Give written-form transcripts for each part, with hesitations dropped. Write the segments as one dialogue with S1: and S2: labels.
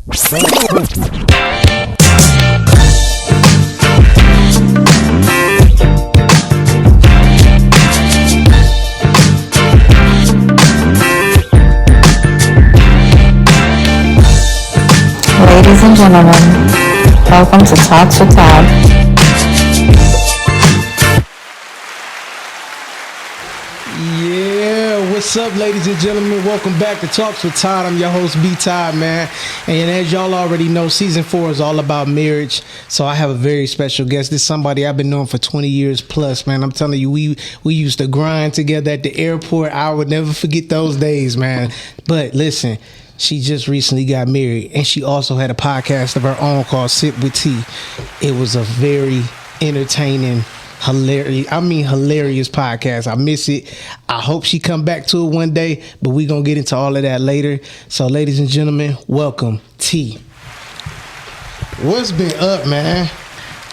S1: Ladies and gentlemen, welcome to Talks with Todd.
S2: Yeah, what's up, ladies and gentlemen? Welcome back to Talks with Todd. I'm your host, Wit Todd, man. And as y'all already know, season 4 is all about marriage. So I have a very special guest. This is somebody I've been knowing for 20 years plus, man. I'm telling you, we used to grind together at the airport. I would never forget those days, man. But listen, she just recently got married, and she also had a podcast of her own called Sip with Tea. It was a very entertaining, hilarious podcast. I miss it. I hope she come back to it one day, but we're going to get into all of that later. So, ladies and gentlemen, welcome, T. What's been up, man?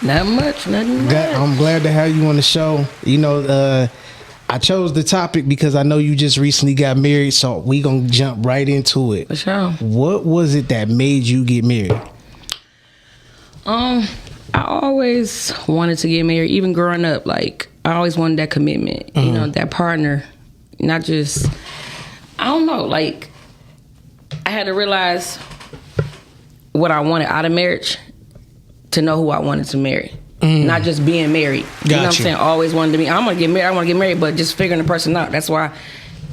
S3: Not much, nothing much.
S2: I'm glad to have you on the show. You know, I chose the topic because I know you just recently got married, so we gonna jump right into it.
S3: For sure. What
S2: was it that made you get married?
S3: I always wanted to get married, even growing up. Like, I always wanted that commitment, you know, that partner. Not just, I don't know, like, I had to realize what I wanted out of marriage to know who I wanted to marry. Not just being married. You know what I'm saying? Always wanted to be, I want to get married, but just figuring the person out. That's why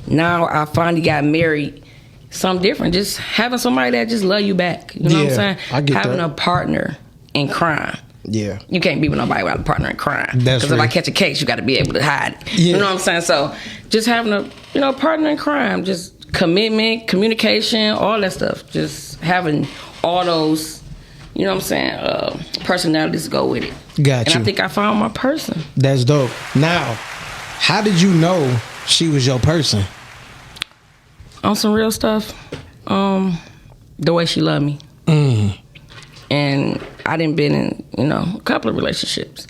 S3: now I finally got married. Something different. Just having somebody that just love you back. You know what I'm saying?
S2: I get
S3: having
S2: that.
S3: a partner in crime.
S2: Yeah.
S3: You can't be with nobody without a partner in crime.
S2: That's
S3: because if I catch a case, you got to be able to hide it.
S2: Yeah.
S3: You know what I'm saying? So just having a partner in crime, just commitment, communication, all that stuff. Just having all those, you know what I'm saying, personalities go with it.
S2: Got you.
S3: And I think I found my person.
S2: That's dope. Now, how did you know she was your person?
S3: On some real stuff, the way she loved me. And I done been in, a couple of relationships.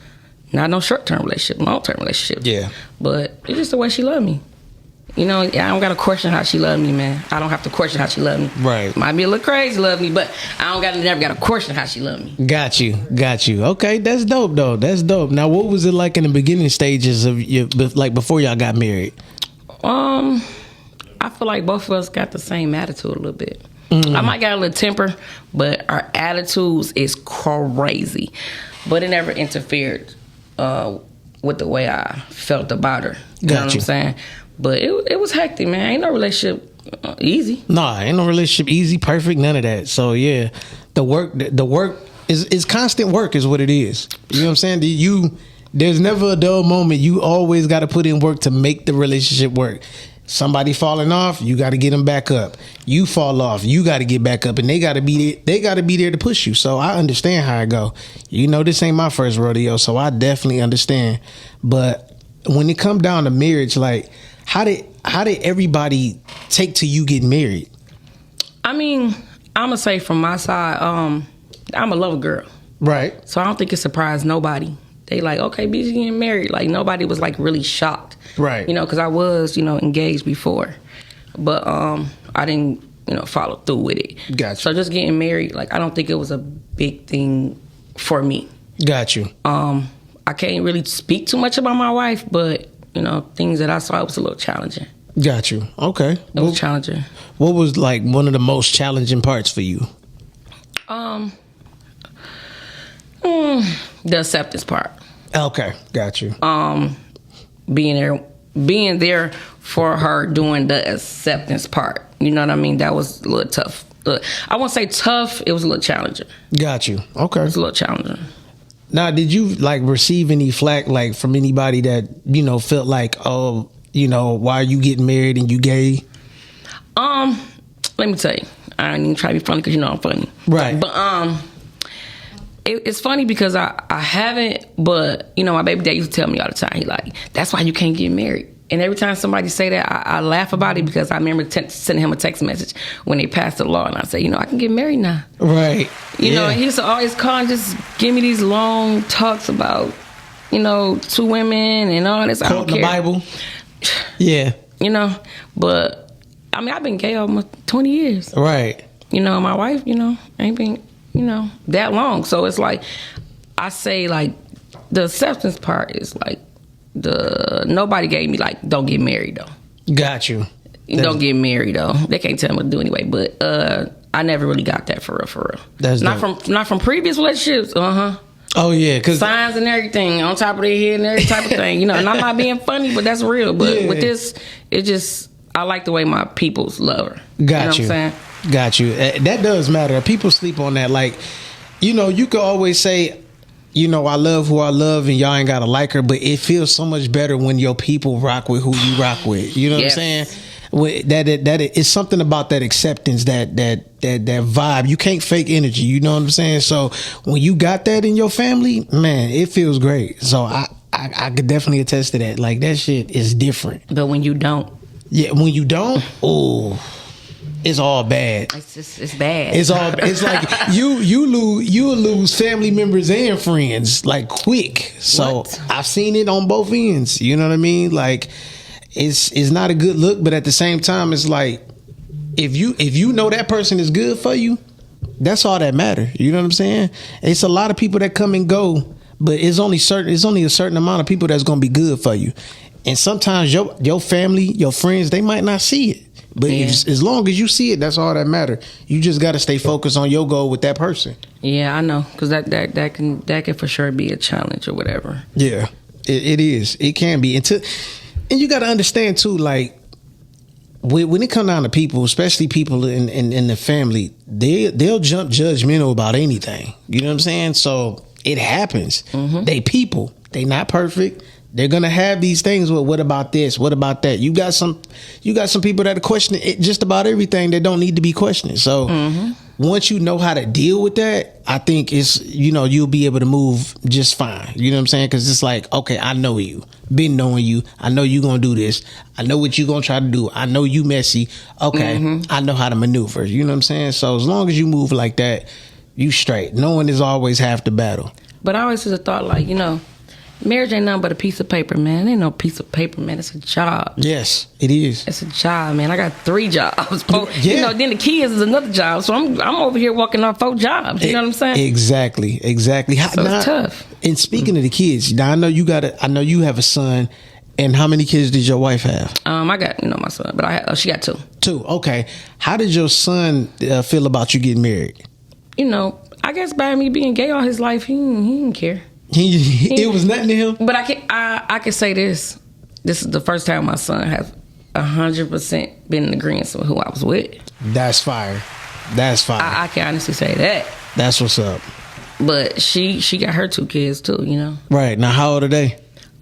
S3: Not no short-term relationship, long-term relationship. Yeah. But it's just the way she loved me. You know, I don't got to question how she loved me, man. I don't have to question how she loved me. Right. Might be a little crazy love me, but I never got to question how she loved me.
S2: Got you. Okay, that's dope, though. That's dope. Now, what was it like in the beginning stages of like before y'all got married?
S3: I feel like both of us got the same attitude a little bit. I might got a little temper, but our attitudes is crazy. But it never interfered with the way I felt about her. You know what I'm saying? But it was hectic, man. Ain't no relationship easy.
S2: Nah, ain't no relationship easy, perfect, none of that. So yeah, the work is constant work is what it is. You know what I'm saying? There's never a dull moment. You always got to put in work to make the relationship work. Somebody falling off, you got to get them back up. You fall off, you got to get back up, and they got to be there to push you. So I understand how it go. You know, this ain't my first rodeo, so I definitely understand. But when it come down to marriage, like, how did everybody take to you getting married?
S3: I mean, I'm gonna say from my side, I'm a lover girl,
S2: right?
S3: So I don't think it surprised nobody. They like, okay, BG getting married. Like, nobody was like really shocked,
S2: right?
S3: You know, because I was, engaged before, but I didn't, follow through with it.
S2: Gotcha.
S3: So just getting married, like, I don't think it was a big thing for me.
S2: Got you.
S3: I can't really speak too much about my wife, but things that I saw, it was a little challenging.
S2: Got you. Okay.
S3: It was challenging.
S2: What was like one of the most challenging parts for you?
S3: The acceptance part.
S2: Okay, got you.
S3: Being there for her doing the acceptance part. You know what I mean? That was a little tough. I won't say tough. It was a little challenging.
S2: Got you. Okay.
S3: It was a little challenging.
S2: Now, did you like receive any flack like from anybody that felt like, oh, why are you getting married and you gay?
S3: Let me tell you, I ain't even try to be funny because I'm funny,
S2: right?
S3: But it's funny because I haven't, but my baby dad used to tell me all the time. He like, that's why you can't get married. And every time somebody say that, I laugh about it because I remember sending him a text message when they passed the law, and I say, I can get married now.
S2: Right.
S3: You know, and he used to always call and just give me these long talks about, two women and all this.
S2: Quote the Bible. Yeah.
S3: But I mean, I've been gay almost 20 years.
S2: Right.
S3: my wife, ain't been, that long. So it's like, I say, like, the acceptance part is like, nobody gave me, like, don't get married, though.
S2: Got you.
S3: Don't get married, though. They can't tell me what to do anyway. But I never really got that for real.
S2: That's
S3: not from previous relationships.
S2: Oh yeah, because
S3: signs and everything on top of their head and every type of thing. And I'm not being funny, but that's real. But with this, it just, I like the way my people's love her.
S2: Got you.
S3: What I'm saying?
S2: Got you. That does matter. People sleep on that. Like, you could always say, I love who I love and y'all ain't gotta like her, but it feels so much better when your people rock with who you rock with. You know what I'm saying? That it's something about that acceptance, that vibe. You can't fake energy. You know what I'm saying? So when you got that in your family, man, it feels great. So I could definitely attest to that. Like, that shit is different.
S3: But when you don't,
S2: when you don't, it's all bad.
S3: It's bad.
S2: It's like you'll lose family members and friends like quick. So I've seen it on both ends. You know what I mean? Like, it's not a good look, but at the same time, it's like, if you know that person is good for you, that's all that matters. You know what I'm saying? It's a lot of people that come and go, but it's only a certain amount of people that's gonna be good for you. And sometimes your family, your friends, they might not see it. But as long as you see it, that's all that matters. You just got to stay focused on your goal with that person. Yeah,
S3: I know, because that can for sure be a challenge or whatever.
S2: Yeah, it is. It can be. And you got to understand too, like, when it comes down to people, especially people in the family, they'll jump judgmental about anything. You know what I'm saying? So it happens. Mm-hmm. They people. They not perfect. They're gonna have these things. Well, what about this? What about that? You got some people that are questioning it, just about everything that don't need to be questioned. So once you know how to deal with that, I think it's, you'll be able to move just fine. You know what I'm saying? Because it's like, okay, I know you, been knowing you. I know you gonna do this. I know what you gonna try to do. I know you messy. Okay, I know how to maneuver. You know what I'm saying? So as long as you move like that, you straight. No one is always half the battle.
S3: But I always just thought, like, marriage ain't nothing but a piece of paper, man. It ain't no piece of paper, man. It's a job.
S2: Yes, it is.
S3: It's a job, man. I got 3 jobs. Then the kids is another job. So I'm over here working on 4 jobs. You know what I'm saying?
S2: Exactly.
S3: So it's tough.
S2: And speaking of the kids, now I know you have a son. And how many kids did your wife have?
S3: I got my son, but she got 2.
S2: 2. Okay. How did your son feel about you getting married?
S3: I guess by me being gay all his life, he didn't care.
S2: It was nothing to him.
S3: But I can say this. This is the first time my son has 100% been in agreement with who I was with.
S2: That's fire. That's fire.
S3: I can honestly say that.
S2: That's what's up.
S3: But she got her 2 kids too,
S2: Right. Now how old are they?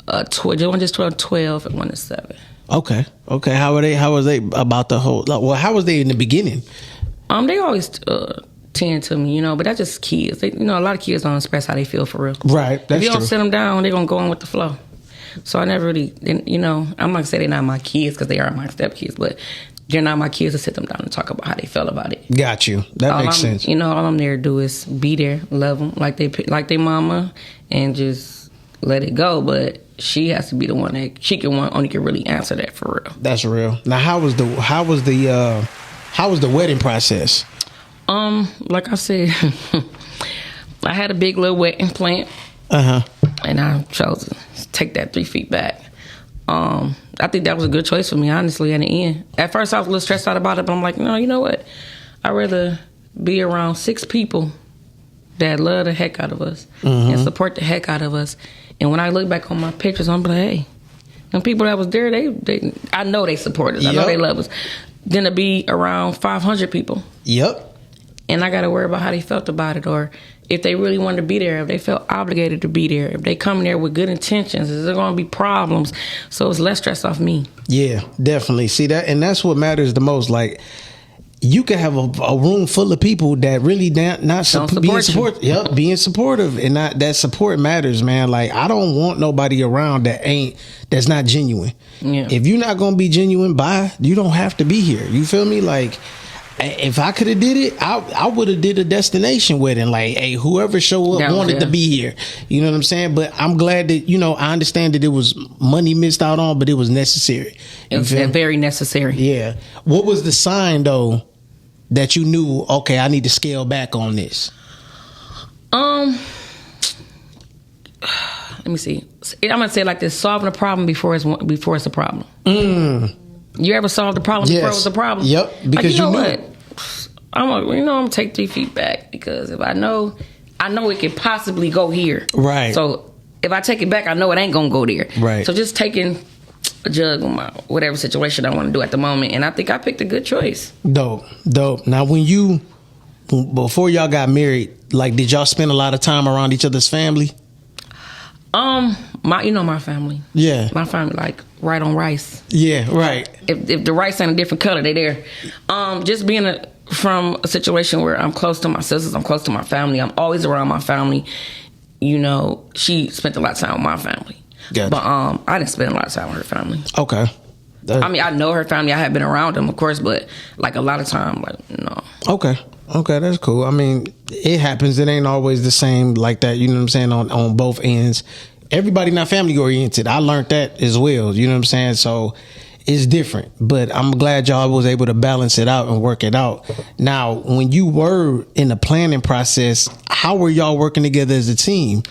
S3: One just 12 and one is 7.
S2: Okay. How was they about the whole, how was they in the beginning?
S3: They always tend to me, but that's just kids. They, a lot of kids don't express how they feel for real.
S2: Right, that's
S3: If you don't
S2: true.
S3: sit them down, they're going to go on with the flow. So I never really, I'm not going to say they're not my kids because they are my stepkids, but they're not my kids to sit them down and talk about how they felt about it.
S2: Got you. That makes sense.
S3: All I'm there to do is be there, love them like they mama, and just let it go. But she has to be the one that only can really answer that for real.
S2: That's real. Now, how was the wedding process?
S3: Like I said, I had a big little wedding plant. And I chose to take that 3 feet back. I think that was a good choice for me, honestly, in the end. At first, I was a little stressed out about it, but I'm like, no, you know what? I'd rather be around 6 people that love the heck out of us and support the heck out of us. And when I look back on my pictures, I'm like, hey, the people that was there, they I know they support us. I know they love us. Then to be around 500 people.
S2: Yep.
S3: And I got to worry about how they felt about it, or if they really wanted to be there, if they felt obligated to be there, if they come there with good intentions, is there going to be problems? So it's less stress off me. Yeah,
S2: definitely. See that, and that's what matters the most. Like, you can have a room full of people that really not being supportive. Yep, being supportive, and that support matters, man. Like, I don't want nobody around that's not genuine.
S3: Yeah.
S2: If you're not going to be genuine, you don't have to be here. You feel me? Like, if I could have did it, I would have did a destination wedding. Like, hey, whoever show up wanted to be here. You know what I'm saying? But I'm glad that, I understand that it was money missed out on, but it was necessary.
S3: It was very necessary.
S2: Yeah. What was the sign, though, that you knew, okay, I need to scale back on this?
S3: Let me see. I'm gonna say it like this: solving a problem before it's a problem. You ever solved a problem before it was a problem?
S2: Yep. Because
S3: like, you know
S2: knew.
S3: what? I'm gonna take 3 feet back, because if I know it could possibly go here.
S2: Right.
S3: So if I take it back, I know it ain't gonna go there.
S2: Right.
S3: So just taking a jug on my whatever situation I want to do at the moment, and I think I picked a good choice.
S2: Dope. Now, before y'all got married, like, did y'all spend a lot of time around each other's family?
S3: My family.
S2: Yeah.
S3: My family, like, right on rice.
S2: Yeah, right.
S3: If the rice ain't a different color, they there. Just being from a situation where I'm close to my sisters, I'm close to my family, I'm always around my family. You know, she spent a lot of time with my family.
S2: Gotcha.
S3: But I didn't spend a lot of time with her family.
S2: Okay.
S3: I mean, I know her family. I have been around them, of course, but like a lot of time, like, no.
S2: Okay, that's cool. I mean, it happens. It ain't always the same like that. You know what I'm saying? On both ends, everybody not family oriented. I learned that as well. You know what I'm saying? So it's different. But I'm glad y'all was able to balance it out and work it out. Now, when you were in the planning process, how were y'all working together as a team?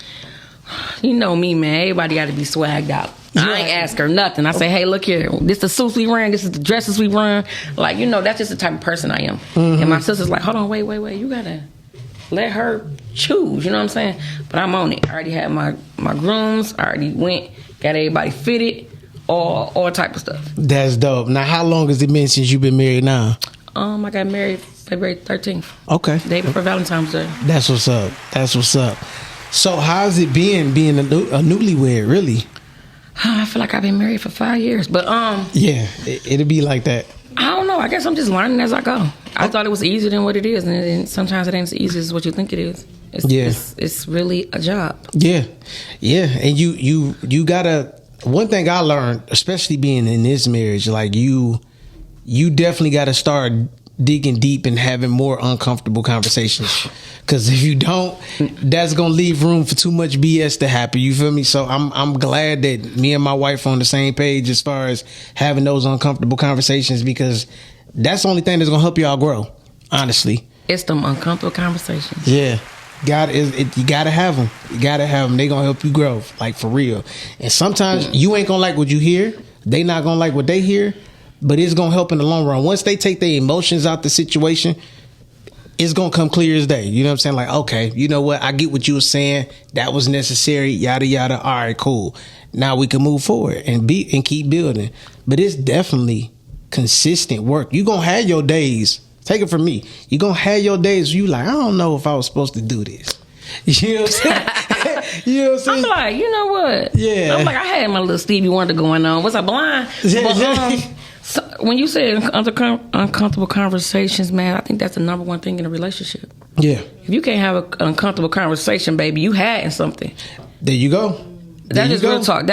S3: You know me, man. Everybody got to be swagged out. I ain't ask her nothing. I say, hey, look here. This the suits we run. This is the dresses we run. Like, you know, that's just the type of person I am. Mm-hmm. And my sister's like, hold on, wait. You got to let her choose. You know what I'm saying? But I'm on it. I already had my grooms. I already went, got everybody fitted, all type of stuff. That's
S2: dope. Now, how long has it been since you've been married now?
S3: I got married February 13th.
S2: Okay.
S3: Day before Valentine's Day.
S2: That's what's up. So how's it been being a newlywed, really?
S3: I feel like I've been married for 5 years, but
S2: yeah, it'll be like that.
S3: I don't know. I guess I'm just learning as I go. I thought it was easier than what it is, and sometimes it ain't as easy as what you think it is. It's really a job. Yeah, and you gotta. One thing I learned, especially being in this marriage, like you definitely got to start digging deep and having more uncomfortable conversations, because if you don't, that's gonna leave room for too much BS to happen. You feel me? So I'm glad that me and my wife are on the same page as far as having those uncomfortable conversations, because that's the only thing that's gonna help y'all grow. Honestly, it's them uncomfortable conversations.
S2: Yeah. You gotta have them. They gonna help you grow, like, for real. And sometimes you ain't gonna like what you hear. They not gonna like what they hear. But it's going to help in the long run. Once they take their emotions out the situation, it's going to come clear as day. You know what I'm saying? Like, okay, you know what? I get what you were saying. That was necessary, yada, yada. All right, cool. Now we can move forward and keep building. But it's definitely consistent work. You're going to have your days. Take it from me. You're going to have your days where you like, I don't know if I was supposed to do this. You know what I'm saying? I'm
S3: like, you know what?
S2: Yeah.
S3: I'm like, I had my little Stevie Wonder going on. Was I blind? But, so when you say uncomfortable conversations, man, I think that's the number one thing in a relationship.
S2: Yeah.
S3: If you can't have an uncomfortable conversation, baby, you hiding something.
S2: There you go.
S3: That is real talk.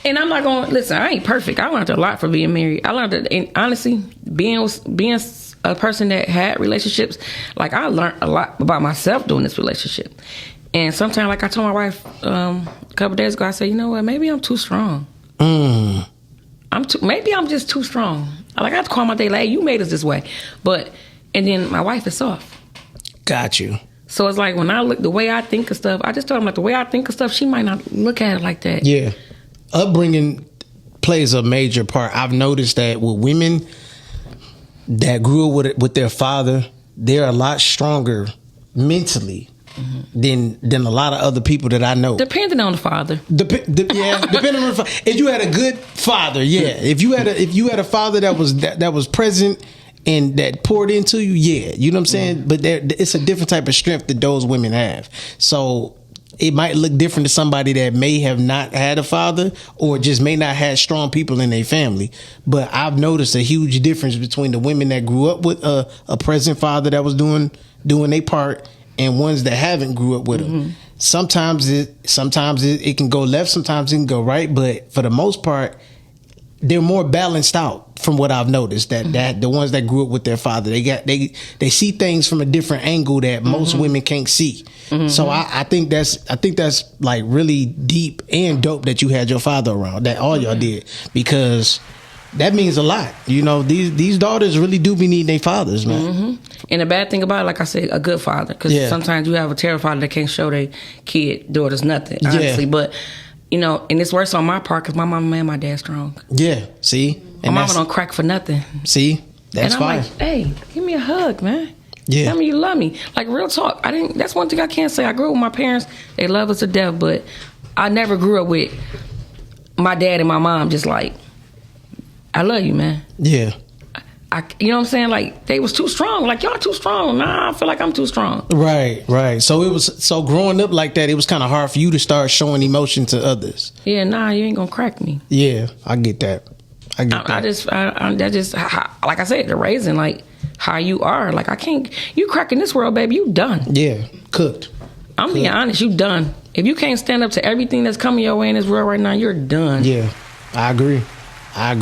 S3: And I'm not going to listen. I ain't perfect. I learned a lot from being married. I learned that, and honestly, being a person that had relationships, like, I learned a lot about myself doing this relationship. And sometimes, like I told my wife a couple days ago, I said, you know what? Maybe I'm too strong. Maybe I'm just too strong. Like, I have to call my day, like, hey, you made us this way. And then my wife is soft.
S2: Got you.
S3: So it's like, when I look, the way I think of stuff, I just told him, like, the way I think of stuff, she might not look at it like that.
S2: Yeah. Upbringing plays a major part. I've noticed that with women that grew up with their father, they're a lot stronger mentally than a lot of other people that I know.
S3: Depending on the father.
S2: Depending on the father. If you had a good father, yeah. If you had a father that was present and that poured into you, yeah. You know what I'm saying? But it's a different type of strength that those women have. So it might look different to somebody that may have not had a father or just may not have strong people in their family. But I've noticed a huge difference between the women that grew up with a present father that was doing their part and ones that haven't grew up with them. Sometimes it can go left, sometimes it can go right, but for the most part, they're more balanced out from what I've noticed. That the ones that grew up with their father, they see things from a different angle that most women can't see. So I think that's like really deep and dope that you had your father around, that all y'all did, because that means a lot. You know, these daughters really do be needing their fathers, man.
S3: Mm-hmm. And the bad thing about it, like I said, a good father. Because sometimes you have a terrible father that can't show their daughters nothing, honestly.
S2: Yeah.
S3: But, you know, and it's worse on my part because my mama and my dad strong.
S2: Yeah, see?
S3: My mama don't crack for nothing.
S2: See? That's
S3: and I'm
S2: fine.
S3: like, hey, give me a hug, man.
S2: Yeah.
S3: Tell me you love me. Like, real talk. That's one thing I can't say. I grew up with my parents. They love us to death, but I never grew up with my dad and my mom just like, I love you, man.
S2: Yeah.
S3: You know what I'm saying? Like, they was too strong. Like, y'all too strong. Nah, I feel like I'm too strong.
S2: Right. So growing up like that, it was kind of hard for you to start showing emotion to others.
S3: Yeah, nah, you ain't gonna crack me.
S2: Yeah, I get that.
S3: That just, like I said, the raising, like, how you are. Like, I can't, you crack in this world, baby, you done.
S2: Yeah, cooked.
S3: I'm being honest, you done. If you can't stand up to everything that's coming your way in this world right now, you're done.
S2: Yeah, I agree. I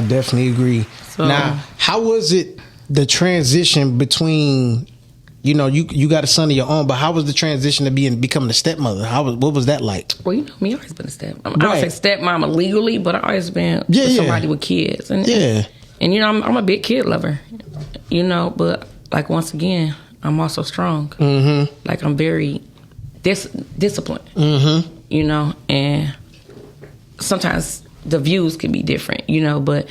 S2: definitely agree. So, now, how was it, the transition between, you know, you got a son of your own, but how was the transition to becoming a stepmother? What was that like?
S3: Well, you know me, I've always been a I don't say stepmama legally, but I've always been somebody with kids. And, and you know, I'm a big kid lover, you know, but like, once again, I'm also strong. Mm-hmm. Like, I'm very disciplined, you know, and sometimes the views can be different, you know, but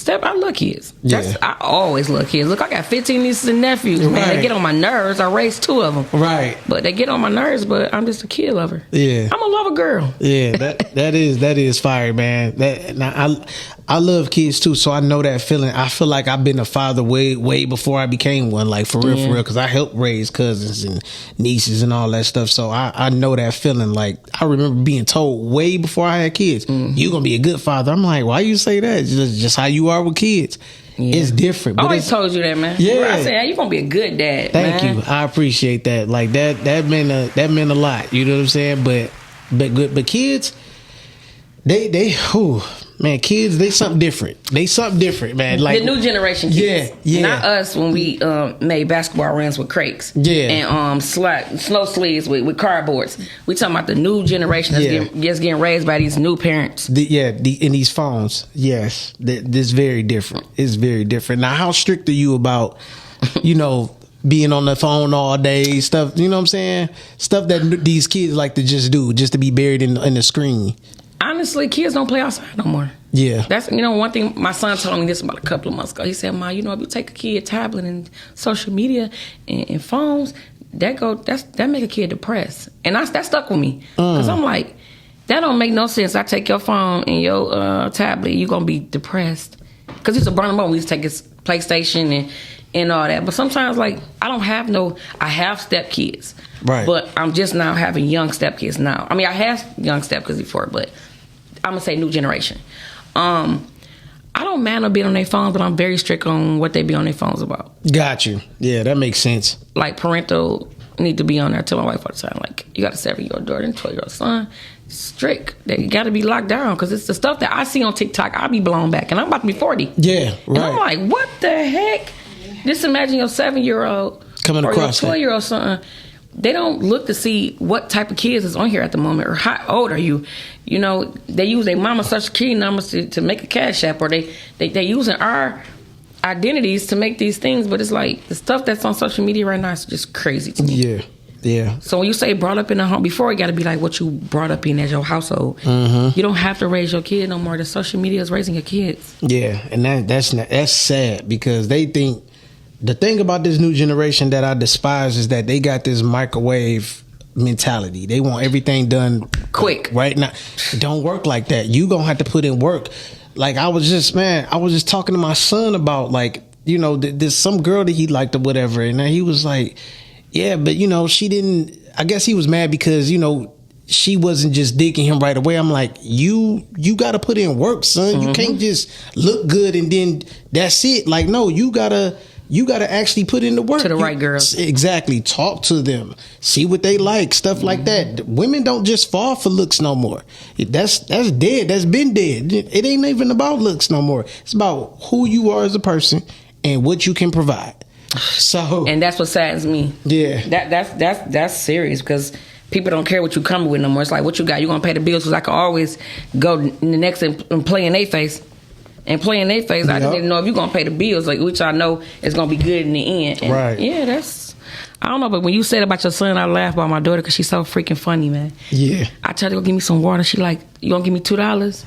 S3: I love kids. I always love kids. Look, I got 15 nieces and nephews, man. Right. They get on my nerves. I raised 2 of them. Right. But they get on my nerves, but I'm just a kid lover. Yeah. I'm a lover girl.
S2: Yeah, that is fire, man. I love kids too, so I know that feeling. I feel like I've been a father way before I became one, like for real, because I helped raise cousins and nieces and all that stuff. So I know that feeling. Like, I remember being told way before I had kids, "You gonna be a good father." I'm like, why you say that? Just how you are with kids. Yeah. It's different.
S3: But I always told you that, man. Yeah, I said, hey, you gonna be a good dad.
S2: Thank you. I appreciate that. Like that meant a lot. You know what I'm saying? But kids, kids, they something different, man. Like
S3: the new generation kids. Yeah. Not us when we made basketball runs with crakes. Yeah. And snow sleeves with cardboards. We talking about the new generation that's getting raised by these new parents.
S2: In these phones. Yes. This very different. It's very different. Now, how strict are you about, you know, being on the phone all day, stuff, you know what I'm saying? Stuff that these kids like to just do, just to be buried in the screen.
S3: Honestly, kids don't play outside no more. Yeah. That's, you know, one thing my son told me this about a couple of months ago. He said, Ma, you know, if you take a kid tablet and social media and phones, that make a kid depressed. And that stuck with me. Because I'm like, that don't make no sense. I take your phone and your tablet, you going to be depressed. Because it's a burning moment. We used to take his PlayStation and all that. But sometimes, like, I have stepkids. Right. But I'm just now having young stepkids now. I mean, I had young stepkids before, but I'm going to say new generation. I don't mind them being on their phones, but I'm very strict on what they be on their phones about.
S2: Got you. Yeah, that makes sense.
S3: Like, parental need to be on there. I tell my wife all the time, like, you got a 7-year-old daughter and a 12-year-old son. Strict. They got to be locked down because it's the stuff that I see on TikTok. I'll be blown back, and I'm about to be 40. Yeah, right. And I'm like, what the heck? Just imagine your 7-year-old coming across your 12-year-old son. They don't look to see what type of kids is on here at the moment or how old are you. You know, they use their mama's social security numbers to make a cash app, or they using our identities to make these things. But it's like the stuff that's on social media right now is just crazy to me. Yeah. So when you say brought up in a home, before it got to be like what you brought up in as your household. Mm-hmm. You don't have to raise your kid no more. The social media is raising your kids. Yeah, and that's sad because they think. The thing about this new generation that I despise is that they got this microwave mentality. They want everything done quick right now. It don't work like that. You gonna have to put in work. Like I was just talking to my son about, like, you know, there's some girl that he liked or whatever, and he was like, yeah, but you know, she didn't. I guess he was mad because, you know, she wasn't just digging him right away. I'm like, you got to put in work, son. Mm-hmm. You can't just look good and then that's it. Like, no, you gotta actually put in the work. To the right girl. Exactly. Talk to them. See what they like. Stuff like that. Women don't just fall for looks no more. That's dead. That's been dead. It ain't even about looks no more. It's about who you are as a person and what you can provide. So, and that's what saddens me. Yeah. That's serious because people don't care what you come with no more. It's like, what you got? You gonna pay the bills? Because I can always go in the next and play in their face. and play in their face. I didn't know if you're gonna pay the bills, like, which I know is gonna be good in the end. And
S2: right.
S3: Yeah, that's. I don't know, but when you said about your son, I laughed about my daughter because she's so freaking funny, man.
S2: Yeah.
S3: I tried to go give me some water. She like, you gonna give me $2?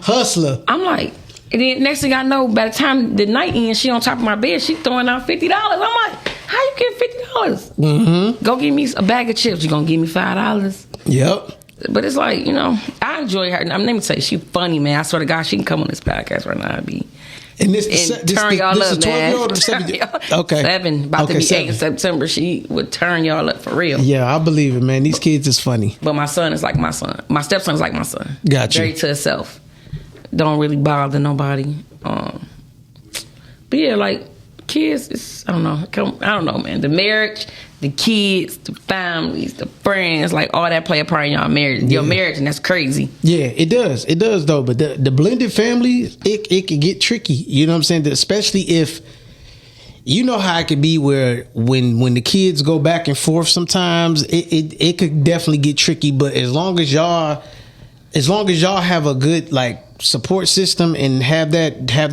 S2: Hustler.
S3: I'm like, and then next thing I know, by the time the night ends, she on top of my bed, she throwing out $50. I'm like, how you get $50?
S2: Mm-hmm.
S3: Go give me a bag of chips. You gonna give me $5?
S2: Yep.
S3: But it's like, I enjoy her. Let me tell you, she funny, man. I swear to God, she can come on this podcast right now and be.
S2: And this
S3: turn y'all
S2: this
S3: up, man.
S2: 12-year-old or 7-year-old? Okay.
S3: 7, about to be
S2: 7.
S3: 8 in September. She would turn y'all up for real.
S2: Yeah, I believe it, man. These kids is funny.
S3: But my son is like my son. My stepson is like my son.
S2: Got you.
S3: Very to himself. Don't really bother nobody. But yeah, like kids, it's, I don't know, man. The marriage, the kids, the families, the friends, like all that play a part in your marriage, and that's crazy.
S2: Yeah, it does. It does though. But the blended family, it can get tricky. You know what I'm saying? Especially if you know how it could be where when the kids go back and forth sometimes, it could definitely get tricky. But as long as y'all have a good support system and have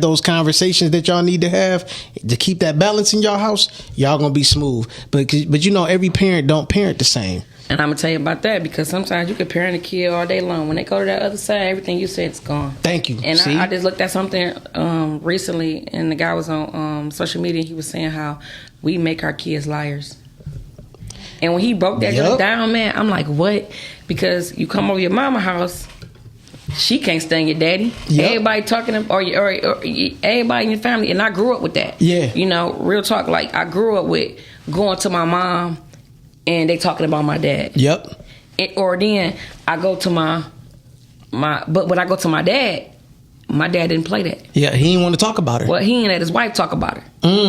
S2: those conversations that y'all need to have to keep that balance in y'all house, y'all gonna be smooth. But every parent don't parent the same.
S3: And I'm gonna tell you about that because sometimes you can parent a kid all day long. When they go to that other side, everything you said is gone.
S2: Thank you.
S3: And I just looked at something recently, and the guy was on social media. He was saying how we make our kids liars. And when he broke that down, man, I'm like, what? Because you come over your mama house. She can't stand your daddy. Yep. Everybody talking or everybody in your family, and I grew up with that.
S2: Yeah,
S3: real talk. Like I grew up with going to my mom, and they talking about my dad.
S2: Yep.
S3: Or then I go to my. But when I go to my dad didn't play that.
S2: Yeah, he didn't want to talk about her.
S3: Well, he didn't let his wife talk about her.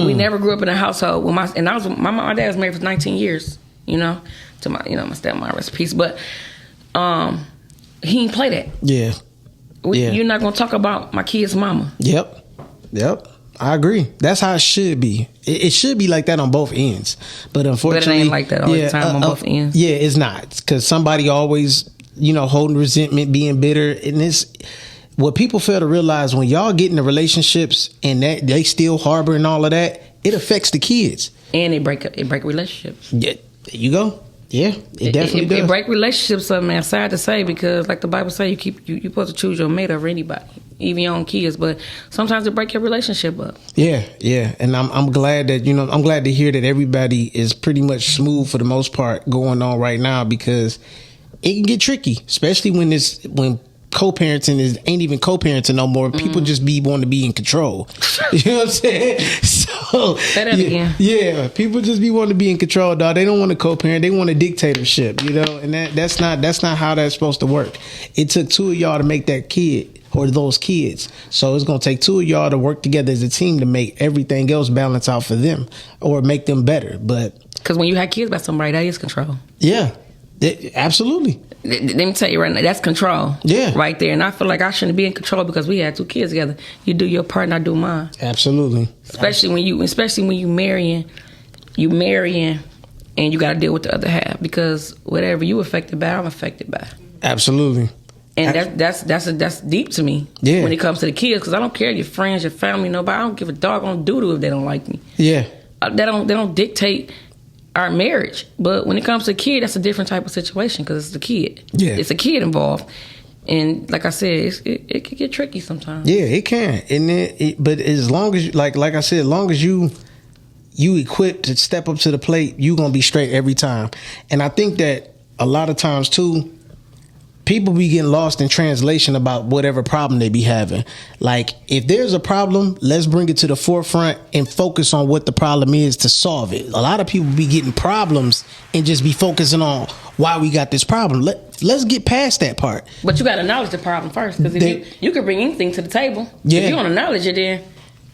S3: We never grew up in a household with my dad was married for 19 years. To my my stepmom, rest in peace. But he didn't play that.
S2: Yeah.
S3: You're not going to talk about my kid's mama.
S2: Yep. I agree. That's how it should be. It should be like that on both ends. But unfortunately,
S3: it ain't like that all the time on both ends.
S2: Yeah, it's not. Because somebody always, holding resentment, being bitter. And it's what people fail to realize when y'all get into relationships and that they still harboring all of that, it affects the kids.
S3: And it break relationships.
S2: Yeah, there you go. Yeah, it definitely does.
S3: It break relationships up, man. Sad to say, because like the Bible say, you supposed to choose your mate over anybody, even your own kids. But sometimes it break your relationship up. Yeah.
S2: And I'm glad that I'm glad to hear that everybody is pretty much smooth for the most part going on right now, because it can get tricky, especially when co-parenting ain't even co-parenting no more. People just want to be in control. You know what I'm saying? So
S3: say that again.
S2: Yeah, people just be wanting to be in control, dog. They don't want to co-parent. They want a dictatorship, and that's not how that's supposed to work. It took two of y'all to make that kid or those kids. So it's gonna take two of y'all to work together as a team to make everything else balance out for them or make them better. But
S3: because when you have kids by somebody, that is control.
S2: Yeah. Absolutely.
S3: Let me tell you right now, that's control.
S2: Yeah.
S3: Right there. And I feel like I shouldn't be in control because we had 2 kids together. You do your part and I do mine.
S2: Absolutely.
S3: Especially when you marrying and you got to deal with the other half, because whatever you affected by, I'm affected by.
S2: Absolutely.
S3: And that's deep to me.
S2: Yeah.
S3: When it comes to the kids, because I don't care your friends, your family, nobody. I don't give a doggone doo-doo if they don't like me.
S2: Yeah.
S3: They don't dictate our marriage. But when it comes to a kid, that's a different type of situation because it's the kid. Yeah. It's a kid involved. And like I said, it can get tricky sometimes.
S2: Yeah, it can. And but as long as, like I said, as long as you equipped to step up to the plate, you going to be straight every time. And I think that a lot of times too, people be getting lost in translation about whatever problem they be having. Like, if there's a problem, let's bring it to the forefront and focus on what the problem is to solve it. A lot of people be getting problems and just be focusing on why we got this problem. Let's get past that part.
S3: But you got to acknowledge the problem first, because if you can bring anything to the table. Yeah. If you don't acknowledge it, then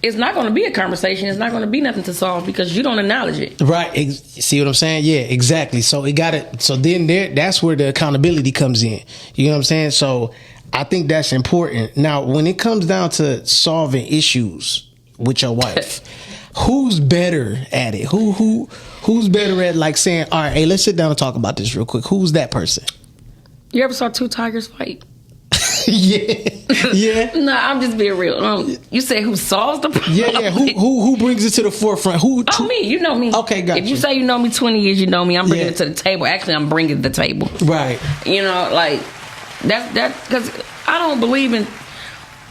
S3: it's not going to be a conversation. It's not going to be nothing to solve because you don't acknowledge it.
S2: Right. See what I'm saying? Yeah, exactly. So that's where the accountability comes in. You know what I'm saying? So I think that's important. Now, when it comes down to solving issues with your wife, who's better at it? Who's better at, like, saying, all right, hey, let's sit down and talk about this real quick. Who's that person?
S3: You ever saw 2 tigers fight?
S2: yeah.
S3: No, I'm just being real. You say who solves the problem?
S2: Yeah. Who brings it to the forefront?
S3: Me. You know me.
S2: Okay, gotcha.
S3: If you say you know me 20 years, you know me. I'm bringing it to the table. Actually, I'm bringing the table.
S2: Right.
S3: You know, like that because I don't believe in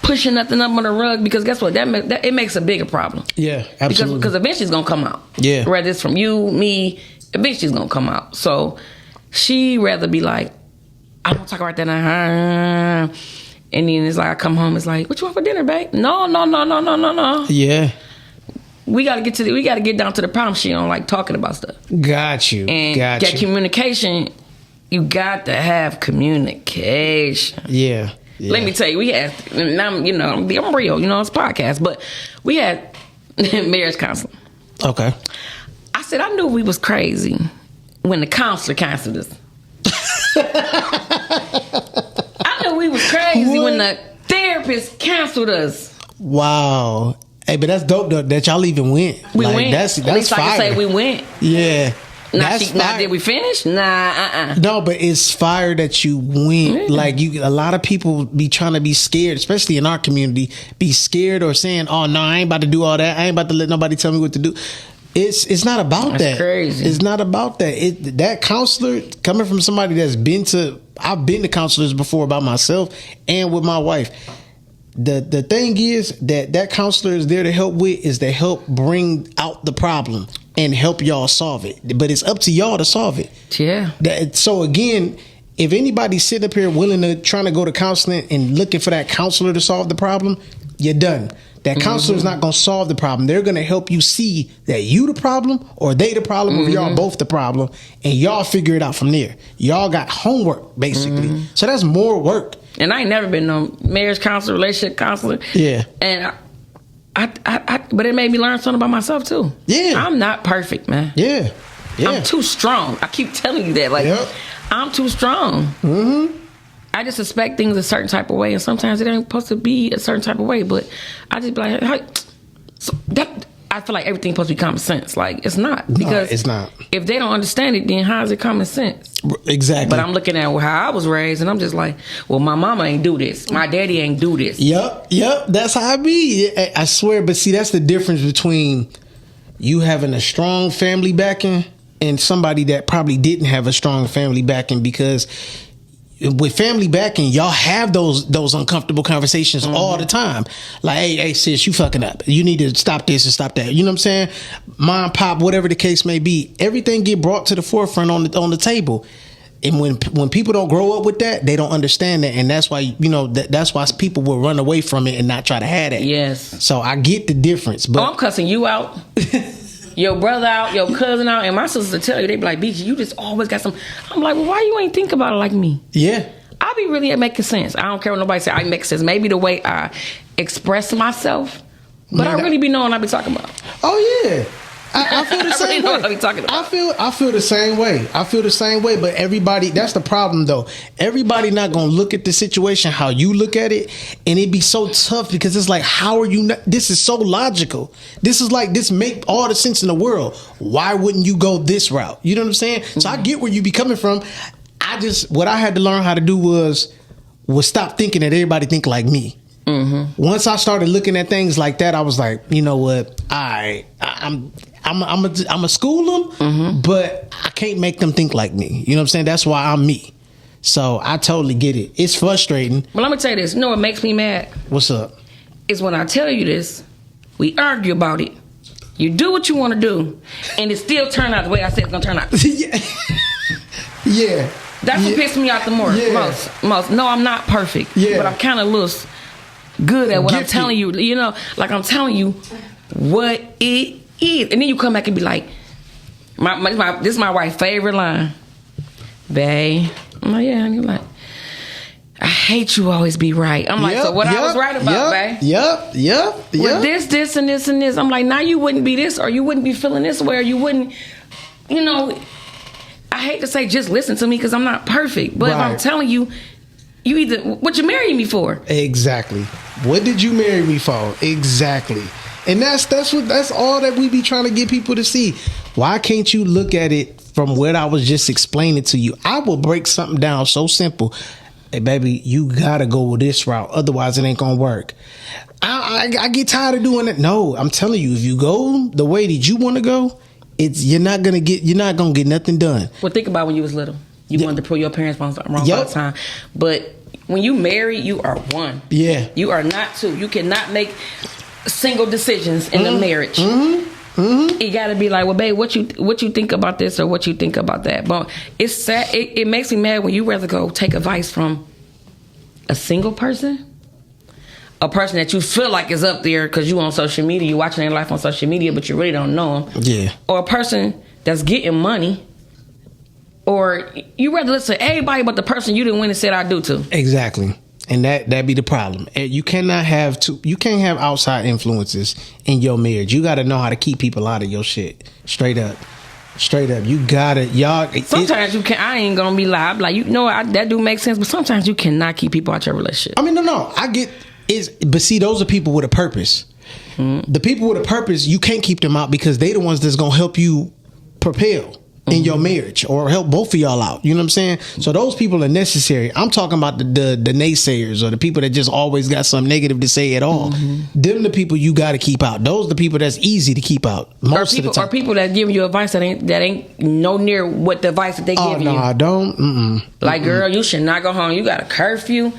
S3: pushing nothing up on the rug, because guess what? That it makes a bigger problem.
S2: Yeah, absolutely.
S3: Because eventually it's gonna come out.
S2: Yeah.
S3: Whether it's from you, me, eventually it's gonna come out. So she rather be like, I don't talk about that. And then it's like I come home, it's like, what you want for dinner, babe? No.
S2: Yeah.
S3: We gotta get down to the problem. She don't like talking about stuff.
S2: Got you.
S3: And that communication, you got to have communication.
S2: Yeah.
S3: Let me tell you, we had, now, I'm real, it's a podcast, but we had marriage counseling.
S2: Okay.
S3: I said, I knew we was crazy when the counselor counseled us. I knew we was crazy when the therapist counseled us.
S2: Wow. Hey, but that's dope though, that y'all even went.
S3: We went.
S2: That's
S3: At least
S2: fire.
S3: I can say we went.
S2: Yeah.
S3: Now, did we finish?
S2: No, but it's fire that you went. Yeah. A lot of people be trying to be scared, especially in our community, be scared or saying, "Oh no, I ain't about to do all that. I ain't about to let nobody tell me what to do." It's not about that.
S3: That's crazy.
S2: It's not about that. That counselor, coming from somebody that's I've been to counselors before by myself and with my wife. The thing is that counselor is there to help with is to help bring out the problem and help y'all solve it. But it's up to y'all to solve it.
S3: Yeah.
S2: So again, if anybody's sitting up here trying to go to counseling and looking for that counselor to solve the problem, you're done. That counselor's not going to solve the problem. They're going to help you see that you the problem or they the problem or y'all both the problem, and y'all figure it out from there. Y'all got homework, basically. So that's more work. And
S3: I ain't never been no marriage counselor, relationship counselor.
S2: Yeah.
S3: And but it made me learn something about myself too.
S2: Yeah.
S3: I'm not perfect, man.
S2: Yeah.
S3: I'm too strong. I keep telling you that. I'm too strong.
S2: Mm-hmm.
S3: I just expect things a certain type of way, and sometimes it ain't supposed to be a certain type of way. But I just be like, hey, I feel like everything's supposed to be common sense. Like, it's not. Because
S2: it's not.
S3: If they don't understand it, then how is it common sense?
S2: Exactly.
S3: But I'm looking at how I was raised, and I'm just like, well, my mama ain't do this. My daddy ain't do this.
S2: Yep. That's how I be. I swear. But see, that's the difference between you having a strong family backing and somebody that probably didn't have a strong family backing, because with family backing, y'all have those uncomfortable conversations all the time. Like, hey, sis, you fucking up. You need to stop this and stop that. You know what I'm saying? Mom, pop, whatever the case may be, everything get brought to the forefront on the table. And when people don't grow up with that, they don't understand that, and that's why that's why people will run away from it and not try to have that.
S3: Yes.
S2: So I get the difference, but
S3: I'm cussing you out. Your brother out, your cousin out, and my sister tell you, they be like, BG, you just always got some. I'm like, well, why you ain't think about it like me?
S2: Yeah.
S3: I be really making sense. I don't care what nobody say. I make sense. Maybe the way I express myself, but I really be knowing I be talking about.
S2: Oh yeah. I feel the same way.
S3: What I'm talking about.
S2: I feel the same way. But everybody, that's the problem though. Everybody not gonna look at the situation how you look at it, and it be so tough because it's like, how are you not? This is so logical. This make all the sense in the world. Why wouldn't you go this route? You know what I'm saying? So I get where you be coming from. What I had to learn how to do was stop thinking that everybody think like me. Mm-hmm. Once I started looking at things like that, I was like, you know what? I'm a school them, but I can't make them think like me. You know what I'm saying? That's why I'm me. So I totally get it. It's frustrating.
S3: Well, let me tell you this. You know what makes me mad?
S2: What's up?
S3: Is when I tell you this, we argue about it. You do what you want to do, and it still turn out the way I said it's gonna turn out.
S2: Yeah.
S3: That's what pisses me off the most. No, I'm not perfect. Yeah. But I'm kind of loose. Good at what I'm telling you, like I'm telling you what it is, and then you come back and be like, this is my wife's favorite line, babe. I'm like, yeah, and you're like, I hate you always be right. I'm like, so what I was right about, babe?
S2: Yep.
S3: With this, and this, and this. I'm like, now you wouldn't be this, or you wouldn't be feeling this way, or you wouldn't, I hate to say just listen to me because I'm not perfect, but if I'm telling you, you either, what you marrying me for?
S2: Exactly. What did you marry me for? Exactly. And that's all that we be trying to get people to see. Why can't you look at it from what I was just explaining to you? I will break something down so simple. hey baby, you gotta go with this route, otherwise it ain't gonna work. I get tired of doing it. No, I'm telling you, if you go the way that you want to go, you're not gonna get nothing done.
S3: Well, think about when you was little. You wanted to prove your parents wrong all the time, but when you marry, you are one.
S2: Yeah,
S3: you are not two. You cannot make single decisions in a marriage. You got to be like, well, babe, what you think about this or what you think about that? But it's sad. It makes me mad when you rather go take advice from a single person. A person that you feel like is up there because you on social media, you watching their life on social media, but you really don't know them.
S2: Yeah. Or
S3: a person that's getting money, or you rather listen to everybody but the person you didn't win and said I do to.
S2: Exactly, and that be the problem. You can't have outside influences in your marriage. You got to know how to keep people out of your shit. Straight up. You gotta, y'all.
S3: Sometimes you can. I ain't gonna be live. Like, you know, that do make sense, but sometimes you cannot keep people out your relationship.
S2: I mean, no, I get. But see, those are people with a purpose. The people with a purpose, you can't keep them out because they the ones that's gonna help you propel in your marriage or help both of y'all out. You know what I'm saying? So those people are necessary. I'm talking about the naysayers or the people that just always got something negative to say at all. Them the people you got to keep out. Those are the people that's easy to keep out most of the time.
S3: Or people that give you advice that ain't no near what the advice that they give you.
S2: Oh no, I don't.
S3: Like, girl, you should not go home. You got a curfew.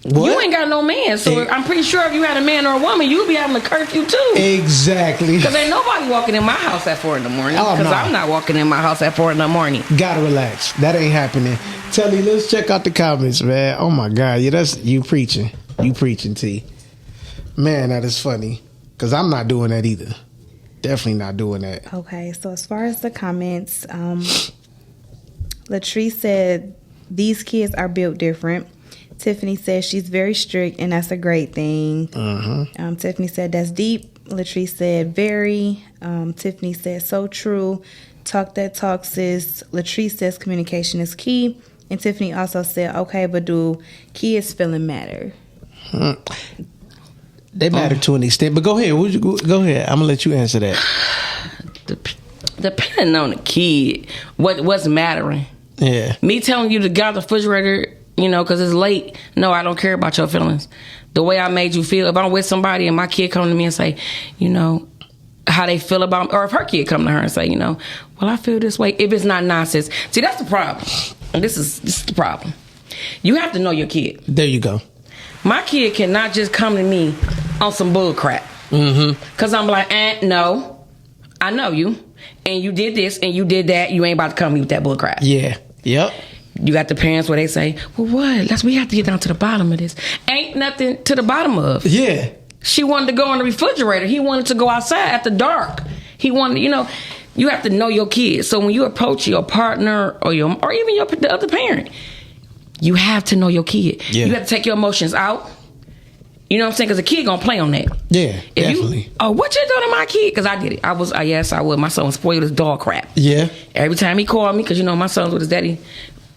S3: What? You ain't got no man, so I'm pretty sure if you had a man or a woman, you'd be having a curfew too.
S2: Exactly.
S3: Because ain't nobody walking in my house at 4 a.m. Because I'm not walking in my house at 4 a.m.
S2: Gotta relax. That ain't happening. Telly, let's check out the comments, man. Oh my God, yeah, that's you preaching. You preaching, T. Man, that is funny. Because I'm not doing that either. Definitely not doing that.
S4: Okay, so as far as the comments, Latrice said these kids are built different. Tiffany says she's very strict, and that's a great thing. Tiffany said that's deep. Latrice said very. Tiffany said so true. Talk that talk, sis. Latrice says communication is key. And Tiffany also said, okay, but do kids' feeling matter?
S2: They matter to an extent, but go ahead. Go ahead. I'm gonna let you answer that.
S3: Depending on the kid, what's mattering?
S2: Yeah.
S3: Me telling you to get out the refrigerator, you know, because it's late. No, I don't care about your feelings. The way I made you feel. If I'm with somebody and my kid come to me and say, you know, how they feel about me, or if her kid come to her and say, you know, well, I feel this way. If it's not nonsense. See, that's the problem. And this is the problem. You have to know your kid.
S2: There you go.
S3: My kid cannot just come to me on some bull crap. Because I'm like, no, I know you. And you did this and you did that. You ain't about to come to me with that bull crap.
S2: Yeah. Yep.
S3: You got the parents where they say, well, what? We have to get down to the bottom of this. Ain't nothing to the bottom of.
S2: Yeah.
S3: She wanted to go in the refrigerator. He wanted to go outside after dark. He wanted, you know, you have to know your kids. So when you approach your partner or even the other parent, you have to know your kid.
S2: Yeah.
S3: You have to take your emotions out. You know what I'm saying? Because a kid gonna play on that.
S2: Yeah, definitely.
S3: What you doing to my kid? Because I did it. Yes, I would. My son was spoiled as dog crap.
S2: Yeah.
S3: Every time he called me, because, you know, my son was with his daddy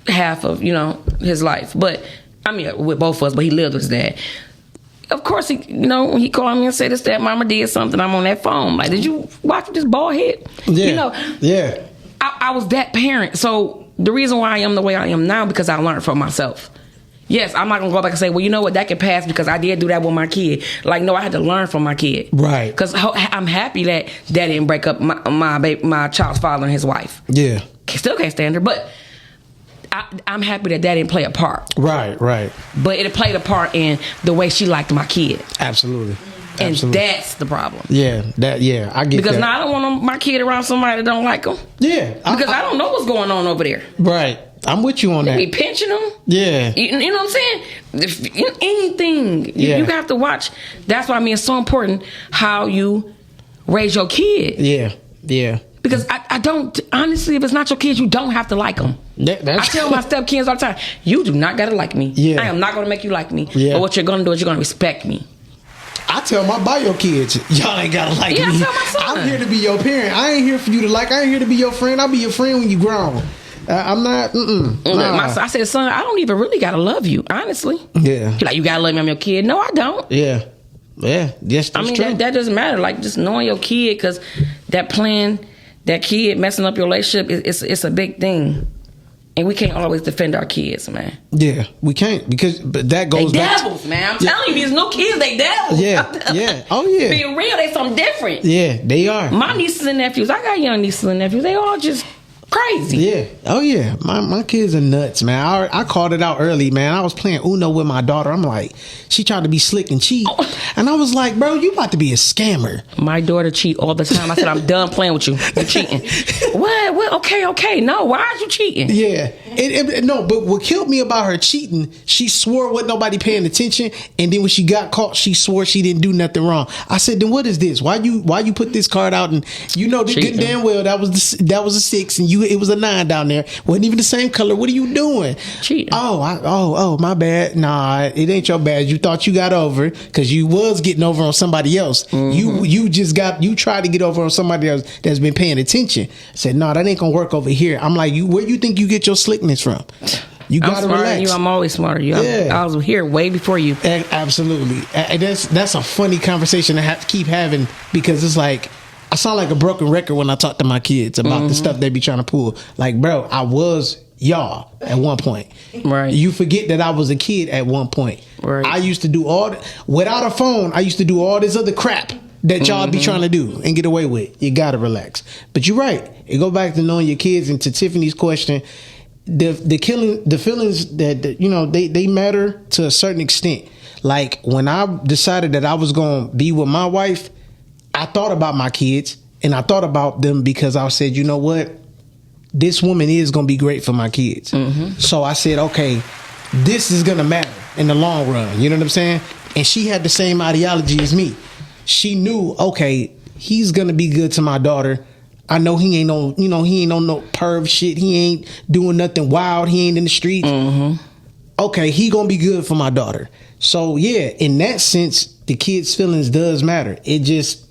S3: half of, you know, his life. But, I mean, with both of us, but he lived with his dad. Of course, when he called me and said this, that mama did something, I'm on that phone. Like, did you watch this bald head?
S2: Yeah.
S3: You know,
S2: yeah.
S3: I was that parent. So the reason why I am the way I am now, because I learned from myself. Yes, I'm not going to go back and say, well, you know what, that can pass because I did do that with my kid. Like, no, I had to learn from my kid.
S2: Right. Because
S3: I'm happy that didn't break up my child's father and his wife.
S2: Yeah.
S3: Still can't stand her, but I'm happy that didn't play a part.
S2: Right.
S3: But it played a part in the way she liked my kid.
S2: Absolutely.
S3: And that's the problem.
S2: Yeah, I get that.
S3: Because now I don't want my kid around somebody that don't like him.
S2: Yeah.
S3: Because I don't know what's going on over there.
S2: Right. I'm with you on that.
S3: They be pinching them.
S2: Yeah.
S3: You know what I'm saying? Anything. You have to watch. That's why I mean it's so important how you raise your kid.
S2: Yeah.
S3: Because I don't, honestly, if it's not your kids, you don't have to like them. I tell my stepkids all the time, you do not got to like me.
S2: Yeah.
S3: I am not going to make you like me.
S2: Yeah.
S3: But what you're going to do is you're going to respect me.
S2: I tell my bio kids, y'all ain't gotta like me.
S3: I tell my son.
S2: I'm here to be your parent. I ain't here for you to like. I ain't here to be your friend. I'll be your friend when you grown. I'm not. Nah.
S3: I said, son, I don't even really gotta love you, honestly.
S2: Yeah.
S3: You're like, you gotta love me. I'm your kid. No, I don't.
S2: Yeah. Yes, that's true.
S3: That doesn't matter. Like, just knowing your kid, because that kid messing up your relationship, it's a big thing. And we can't always defend our kids, man.
S2: Yeah, we can't but that goes
S3: they
S2: back
S3: devils, man. I'm telling you, these new kids, they devils.
S2: Yeah. Oh yeah.
S3: Being real, they something different.
S2: Yeah, they are.
S3: My nieces and nephews, I got young nieces and nephews. They all just crazy.
S2: Yeah. Oh yeah. My kids are nuts, man. I called it out early, man. I was playing Uno with my daughter. I'm like, she tried to be slick and cheat, and I was like, bro, you about to be a scammer.
S3: My daughter cheat all the time. I said, I'm done playing with you. You're cheating. What? Okay. No, why are you cheating?
S2: Yeah. No, but what killed me about her cheating, she swore wasn't nobody paying attention, and then when she got caught, she swore she didn't do nothing wrong. I said, then what is this? Why you put this card out, and you know good damn well that was a 6, and it was a 9 down there. Wasn't even the same color. What are you doing?
S3: Cheating.
S2: Oh, my bad. Nah, it ain't your bad. You thought you got over because you was getting over on somebody else. Mm-hmm. You tried to get over on somebody else that's been paying attention. I said, no, that ain't gonna work over here. I'm like, where you think you get your slickness from? You gotta relax.
S3: I'm always smarter than you. I was here way before you.
S2: Absolutely. That's a funny conversation to keep having, because it's like, I sound like a broken record when I talk to my kids about the stuff they be trying to pull. Like, bro, I was y'all at one point.
S3: Right.
S2: You forget that I was a kid at one point.
S3: Right.
S2: I used to do without a phone, I used to do all this other crap that y'all be trying to do and get away with. You gotta relax. But you're right. It go back to knowing your kids, and to Tiffany's question, the feelings that you know, they matter to a certain extent. Like when I decided that I was gonna be with my wife, I thought about my kids, and I thought about them because I said, you know what? This woman is going to be great for my kids. Mm-hmm. So I said, okay, this is going to matter in the long run. You know what I'm saying? And she had the same ideology as me. She knew, okay, he's going to be good to my daughter. I know he ain't on no perv shit. He ain't doing nothing wild. He ain't in the streets. Mm-hmm. Okay, he going to be good for my daughter. So yeah, in that sense, the kids' feelings does matter. It just,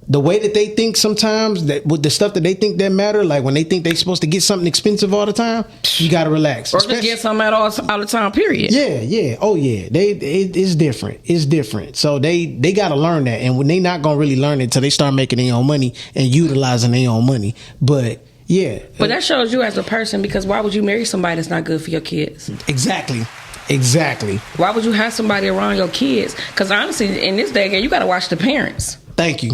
S2: the way that they think sometimes, that with the stuff that they think that matter, like when they think they're supposed to get something expensive all the time, you gotta relax.
S3: Or just get something all the time, period.
S2: Yeah. Oh yeah. It's different. It's different. So they gotta learn that. And when they not gonna really learn it until they start making their own money and utilizing their own money. But yeah.
S3: But that shows you as a person, because why would you marry somebody that's not good for your kids?
S2: Exactly.
S3: Why would you have somebody around your kids? Because honestly, in this day, you got to watch the parents.
S2: Thank you.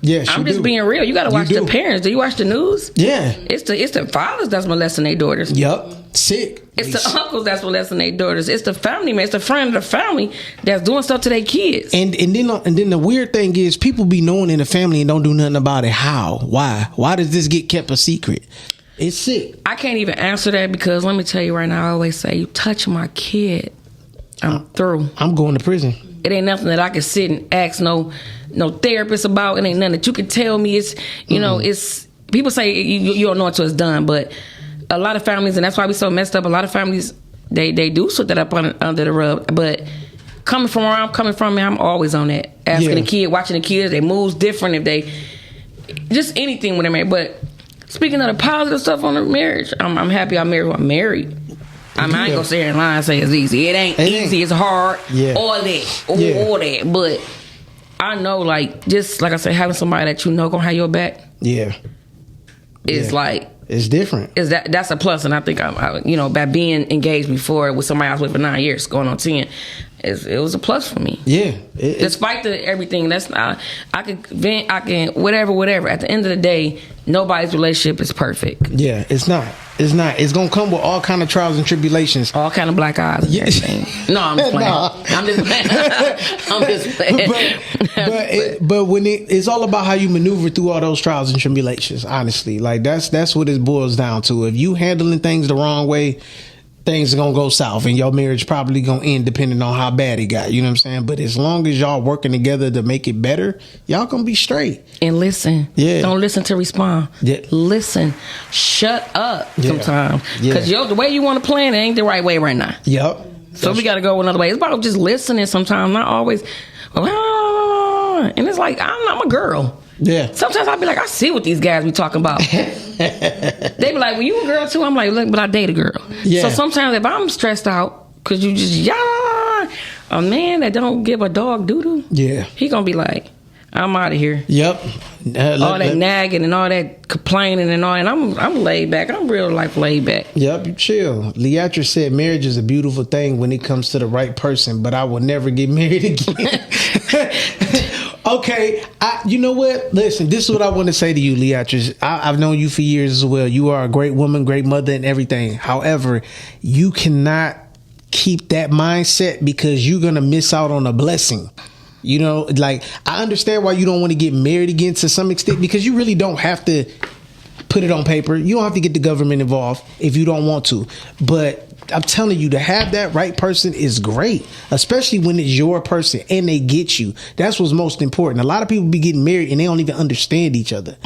S2: Yes,
S3: I'm just being real. You got to watch the parents. Do you watch the news?
S2: Yeah.
S3: It's the fathers that's molesting their daughters.
S2: Yup. Sick.
S3: It's the uncles that's molesting their daughters. It's the family man. It's the friend of the family that's doing stuff to their kids.
S2: And then the weird thing is, people be knowing in the family and don't do nothing about it. How? Why? Why does this get kept a secret? It's sick.
S3: I can't even answer that, because let me tell you right now, I always say, you touch my kid, I'm through.
S2: I'm going to prison.
S3: It ain't nothing that I can sit and ask no therapist about. It ain't nothing that you can tell me. It's, you know, it's, people say you don't know until it's done, but a lot of families, and that's why we so messed up, a lot of families, they do sweep that up under the rug. But coming from where I'm coming from, man, I'm always on that. Asking the kid, watching the kids, they moves different, if they, just anything when they're married. But speaking of the positive stuff on the marriage, I'm happy I married who I'm married. I mean, I ain't gonna sit here and lie and say it's easy. It ain't easy. It's hard.
S2: Yeah.
S3: All that. But I know, like, just like I said, having somebody that you know gonna have your back.
S2: Yeah.
S3: Is like,
S2: it's different.
S3: That's a plus. And I think by being engaged before with somebody I was with for 9 years, going on 10, it was a plus for me.
S2: Yeah.
S3: Despite everything, that's not. I can vent. I can whatever. At the end of the day, nobody's relationship is perfect.
S2: Yeah, it's not. It's gonna come with all kind of trials and tribulations,
S3: all kind of black eyes and everything. No, I'm just playing. I'm just playing.
S2: But when it's all about how you maneuver through all those trials and tribulations. Honestly, like that's what it boils down to. If you handling things the wrong way, things are gonna go south, and your marriage probably gonna end depending on how bad it got. You know what I'm saying? But as long as y'all working together to make it better, y'all gonna be straight. And
S3: listen.
S2: Yeah.
S3: Don't listen to respond.
S2: Yeah.
S3: Listen. Shut up sometimes.
S2: Yeah.
S3: Because the way you want to plan it ain't the right way right now.
S2: Yep.
S3: So we got to go another way. It's about just listening sometimes, not always. And it's like, I'm a girl.
S2: Yeah.
S3: Sometimes I'll be like, I see what these guys be talking about. They be like, well, you a girl too? I'm like, look, but I date a girl.
S2: Yeah.
S3: So sometimes if I'm stressed out, because you just, a man that don't give a dog doo-doo,
S2: yeah,
S3: he gonna be like, I'm out of here.
S2: Yep.
S3: All that nagging and all that complaining and all that. I'm laid back. I'm real life laid back.
S2: Yep, you chill. Leatra said marriage is a beautiful thing when it comes to the right person, but I will never get married again. Okay, you know what? Listen, this is what I want to say to you, Leatra. I've known you for years as well. You are a great woman, great mother, and everything. However, you cannot keep that mindset because you're going to miss out on a blessing. You know, like, I understand why you don't want to get married again to some extent, because you really don't have to put it on paper. You don't have to get the government involved if you don't want to. But I'm telling you, to have that right person is great, especially when it's your person and they get you. That's what's most important. A lot of people be getting married and they don't even understand each other.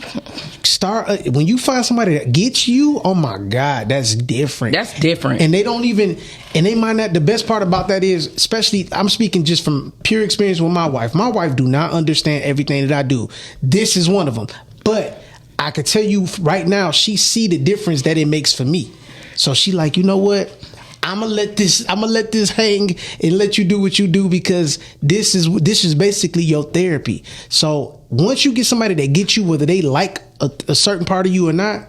S2: When you find somebody that gets you, oh my God, that's different.
S3: That's different.
S2: And they don't even, and they might not, the best part about that is, especially, I'm speaking just from pure experience with my wife. My wife do not understand everything that I do. This is one of them. But I could tell you right now, she see the difference that it makes for me. So she like, you know what? I'm gonna let this hang and let you do what you do, because this is basically your therapy. So once you get somebody that gets you, whether they like a certain part of you or not,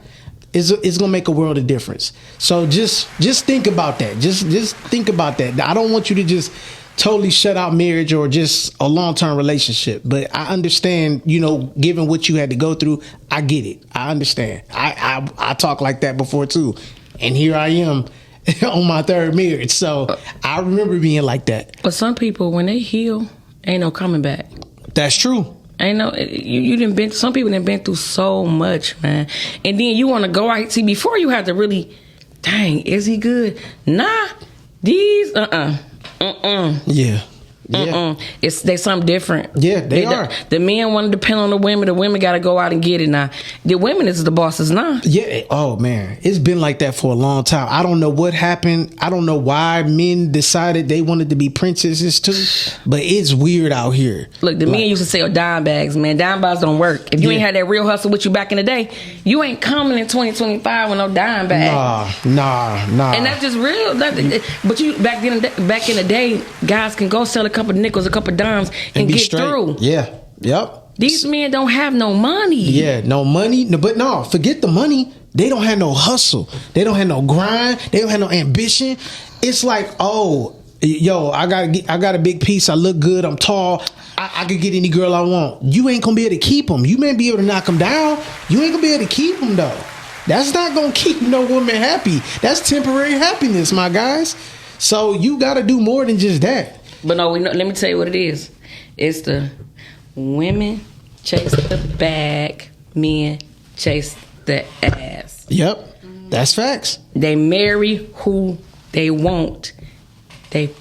S2: it's gonna make a world of difference. So just think about that. Just think about that. I don't want you to just totally shut out marriage or just a long-term relationship. But I understand, you know, given what you had to go through, I get it. I understand. I talk like that before too. And here I am on my third marriage. So I remember being like that.
S3: But some people, when they heal, ain't no coming back.
S2: That's true.
S3: Ain't no, you done been, some people done been through so much, man. And then you want to go out, see, before you have to really, dang, is he good? Nah, these,
S2: Yeah.
S3: They something different.
S2: Yeah, they are.
S3: The men want to depend on the women got to go out and get it now. The women is the bosses now.
S2: Yeah. Oh man, it's been like that for a long time. I don't know what happened. I don't know why men decided they wanted to be princesses too, but it's weird out here.
S3: Look, the men used to sell dime bags, man. Dime bags don't work. If you ain't had that real hustle with you back in the day, you ain't coming in 2025 with no dime bag.
S2: Nah.
S3: And that's just real. But you back in the day, guys can go sell a couple nickels, a couple dimes, and get straight through.
S2: Yeah. Yep.
S3: These men don't have no money.
S2: Yeah, no money. No, but no, forget the money. They don't have no hustle. They don't have no grind. They don't have no ambition. It's like, oh, yo, I got a big piece. I look good. I'm tall. I could get any girl I want. You ain't gonna be able to keep them. You may be able to knock them down. You ain't gonna be able to keep them though. That's not gonna keep no woman happy. That's temporary happiness, my guys. So you got to do more than just that. But
S3: no, let me tell you what it is. It's the women chase the bag, men chase the ass.
S2: Yep, that's facts.
S3: They marry who they want. They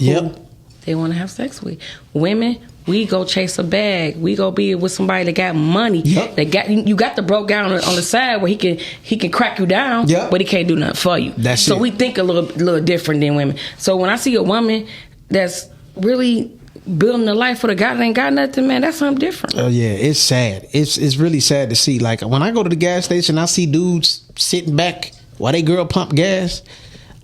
S3: want to have sex with. Women, we go chase a bag. We go be with somebody that got money.
S2: Yep.
S3: You got the broke guy on the side where he can crack you down, but he can't do nothing for you. So we think a little different than women. So when I see a woman that's really building a life for the guy that ain't got nothing, man, that's something different.
S2: Oh yeah, it's sad. It's really sad to see. Like when I go to the gas station, I see dudes sitting back while they girl pump gas.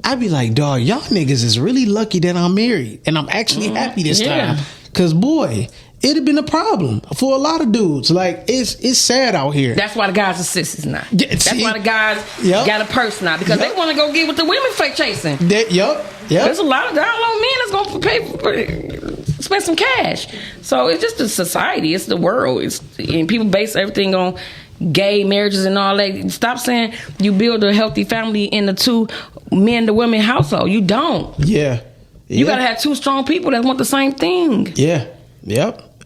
S2: I be like, dog, y'all niggas is really lucky that I'm married, and I'm actually happy this time. Cause boy, it'd have been a problem for a lot of dudes. Like it's sad out here.
S3: That's why the guys are sissies now. That's why the guys got a purse now, because they want to go get with the women fake chasing. There's a lot of download men that's gonna spend some cash. So it's just the society. It's the world. And people base everything on gay marriages and all that. Stop saying you build a healthy family in the two men to women household. You don't. You gotta have two strong people that want the same thing.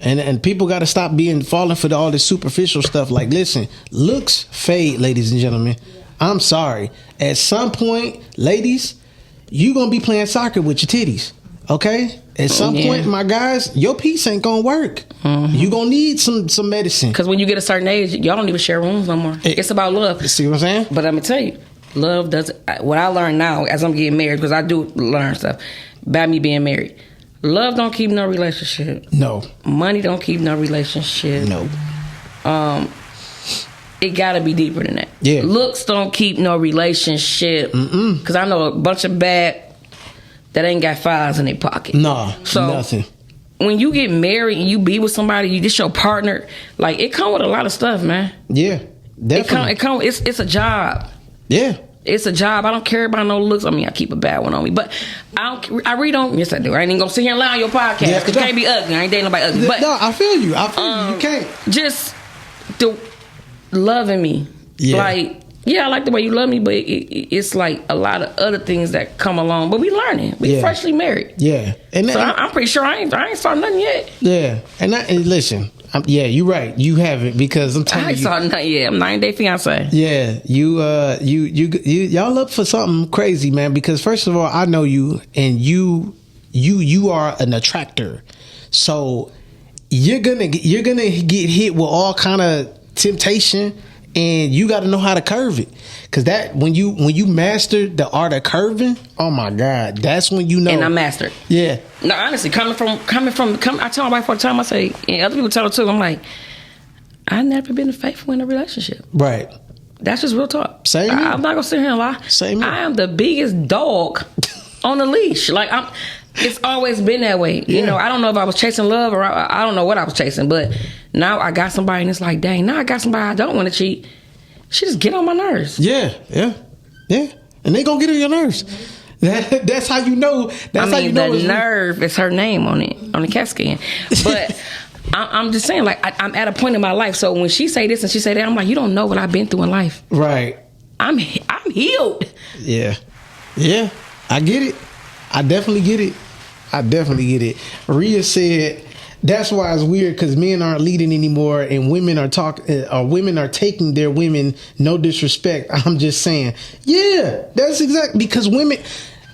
S2: And people gotta stop falling for all this superficial stuff. Like, listen, looks fade, ladies and gentlemen. I'm sorry. At some point, ladies, you gonna be playing soccer with your titties. Okay? At some point, my guys, your piece ain't gonna work. You gonna need some medicine.
S3: Because when you get a certain age, y'all don't even share rooms no more. It's about love.
S2: See what I'm saying?
S3: But I'm gonna tell you, love doesn't. What I learned now as I'm getting married, because I do learn stuff by me being married. Love don't keep no relationship.
S2: No.
S3: Money don't keep no relationship.
S2: No.
S3: It gotta be deeper than that.
S2: Yeah.
S3: Looks don't keep no relationship. Because I know a bunch of bad that ain't got files in their pocket.
S2: Nah, nothing.
S3: when you get married and you be with somebody, you just your partner, like it come with a lot of stuff, man.
S2: Yeah, definitely.
S3: It's a job.
S2: Yeah.
S3: It's a job. I don't care about no looks. I mean, I keep a bad one on me, but I really don't. Yes, I do. I ain't even gonna sit here and lie on your podcast because you can't be ugly. I ain't dating nobody ugly. But
S2: no, I feel you. You can't.
S3: Just the loving me.
S2: Yeah.
S3: Like, yeah, I like the way you love me, but it's like a lot of other things that come along. But we learning. We freshly married.
S2: Yeah, and
S3: so I'm pretty sure I ain't started nothing yet.
S2: Yeah, and listen. You're right. You haven't, because I'm telling you. I ain't
S3: started nothing yet. I'm 9-day fiance.
S2: Yeah, y'all up for something crazy, man. Because first of all, I know you, and you are an attractor, so you're gonna get hit with all kind of temptation. And you got to know how to curve it, because that when you master the art of curving, oh my God, that's when you know.
S3: And I mastered.
S2: Yeah.
S3: No, honestly, coming from. I tell my wife all the time. I say, and other people tell her too. I'm like, I never been faithful in a relationship.
S2: Right.
S3: That's just real talk.
S2: Same here.
S3: I'm not gonna sit here and lie.
S2: Same here.
S3: I am the biggest dog on the leash. Like it's always been that way.
S2: Yeah.
S3: You know, I don't know if I was chasing love or I don't know what I was chasing, but now I got somebody and it's like, dang, now I got somebody I don't want to cheat. She just get on my nerves.
S2: Yeah. And they gonna get on your nerves. That's how you know. That's how you know.
S3: The nerve is her name on it, on the CAT scan. But I'm just saying, like, I'm at a point in my life. So when she say this and she say that, I'm like, you don't know what I've been through in life.
S2: Right.
S3: I'm healed.
S2: Yeah. I get it. I definitely get it. Rhea said, that's why it's weird, because men aren't leading anymore and women are women are taking their women. No disrespect. I'm just saying. Yeah, that's exactly, because women,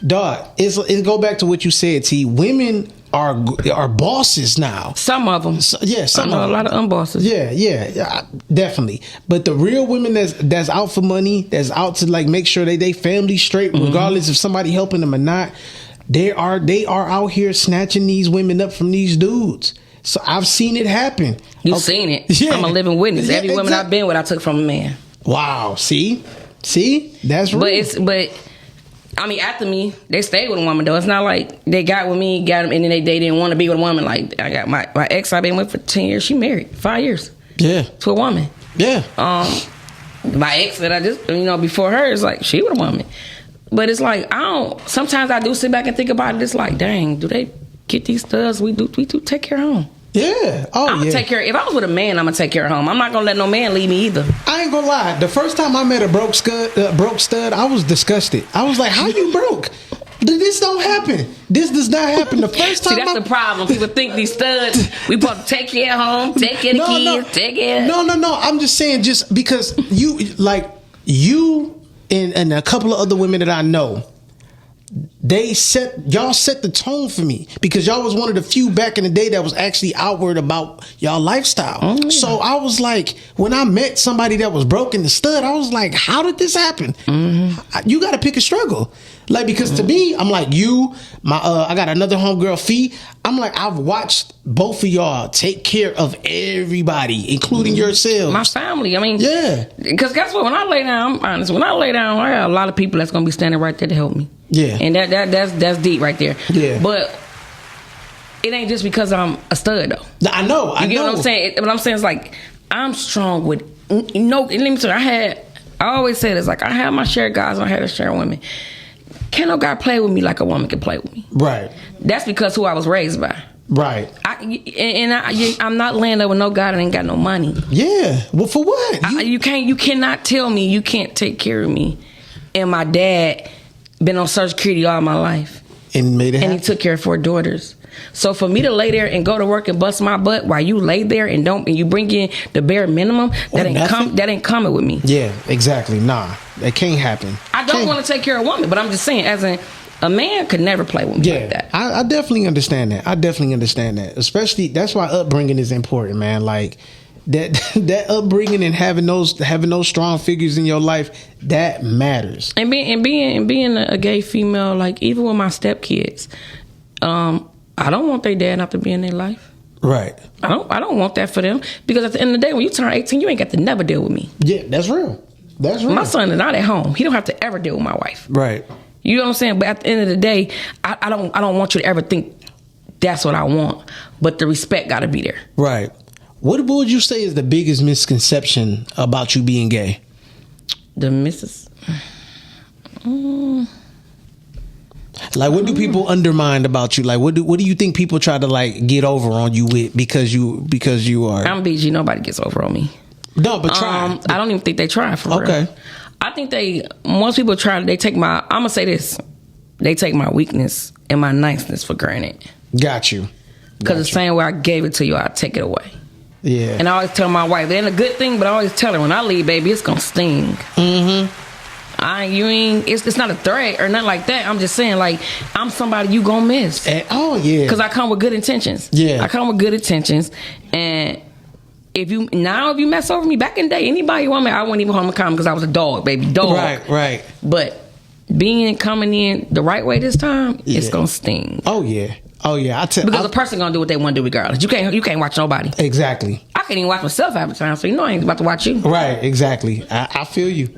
S2: dog, it go back to what you said, T. Women are bosses now.
S3: Some of them.
S2: Some
S3: I know
S2: of them.
S3: a lot of unbosses.
S2: Yeah, definitely. But the real women that's out for money, that's out to like make sure they family straight, regardless if somebody helping them or not. They are out here snatching these women up from these dudes. So I've seen it happen.
S3: You've seen it. Yeah. I'm a living witness. Every woman I've been with, I took from a man. Wow. See, that's real. But I mean, after me, they stayed with a woman though. It's not like they got with me, got them, and then they didn't want to be with a woman. Like I got my ex I've been with for 10 years. She married 5 years. Yeah. To a woman. Yeah. My ex that I just before her is like she was a woman. But it's like sometimes I do sit back and think about it. It's like, dang, do they get these studs? We do take care of home. Yeah. I'm gonna take care. If I was with a man, I'm gonna take care of home. I'm not gonna let no man leave me either.
S2: I ain't gonna lie. The first time I met a broke stud, I was disgusted. I was like, how you broke? This don't happen. This does not happen. The first time.
S3: See, that's the problem. People think these studs, we supposed to take care of home, take care of the kids, take care.
S2: No. I'm just saying, just because you and a couple of other women that I know, y'all set the tone for me, because y'all was one of the few back in the day that was actually outward about y'all lifestyle. Oh, yeah. So I was like, when I met somebody that was broke in the stud, I was like, how did this happen? Mm-hmm. You got to pick a struggle. Like, because to me, I'm like, I got another homegirl, Fee. I'm like, I've watched both of y'all take care of everybody, including yourselves.
S3: My family. I mean, yeah. Because guess what? When I lay down, I'm honest. When I lay down, I got a lot of people that's gonna be standing right there to help me. Yeah. And that's deep right there. Yeah. But it ain't just because I'm a stud though.
S2: I know.
S3: You get what I'm saying? What I'm saying is like, I'm strong with let me tell you, I always say this, like, I have my share of guys and I had a share of women. Can't no guy play with me like a woman can play with me. Right. That's because who I was raised by. Right. I'm not laying up with no guy that ain't got no money. Yeah. Well, for what? You cannot tell me you can't take care of me. And my dad been on Social Security all my life. And made it happen. And he took care of 4 daughters. So for me to lay there and go to work and bust my butt while you lay there and you bring in the bare minimum, that ain't coming with me. Yeah, exactly. Nah, that can't happen. I don't want to take care of a woman, but I'm just saying, as a man could never play with me like that. I definitely understand that. Especially, that's why upbringing is important, man. Like that upbringing and having those strong figures in your life, that matters. And being a gay female, like even with my stepkids, I don't want their dad not to be in their life. Right. I don't want that for them, because at the end of the day, when you turn 18, you ain't got to never deal with me. Yeah, that's real. That's real. My son is not at home. He don't have to ever deal with my wife. Right. You know what I'm saying? But at the end of the day, I don't want you to ever think that's what I want. but the respect got to be there.
S2: Right. What would you say is the biggest misconception about you being gay?
S3: The missus.
S2: Like, what do people undermine about you? Like, what do you think people try to like get over on you with because you are?
S3: I'm BG. Nobody gets over on me.
S2: No, but try.
S3: I don't even think they try for real.
S2: Okay.
S3: I think most people try. They take my. I'm gonna say this. They take my weakness and my niceness for granted.
S2: Got you.
S3: Because the same way I gave it to you, I take it away.
S2: Yeah.
S3: And I always tell my wife, it ain't a good thing, but I always tell her when I leave, baby, it's gonna sting. It's not a threat or nothing like that. I'm just saying, like, I'm somebody you gonna miss.
S2: Oh yeah.
S3: Because I come with good intentions.
S2: Yeah.
S3: I come with good intentions, and if you mess over me, back in the day, anybody want me, I wouldn't even hold my comment because I was a dog, baby, dog.
S2: Right.
S3: But coming in the right way this time, it's gonna sting.
S2: Oh yeah.
S3: Because the person gonna do what they want to do regardless. You can't watch nobody.
S2: Exactly.
S3: I can't even watch myself half the time, so I ain't about to watch you.
S2: Right, exactly. I feel you.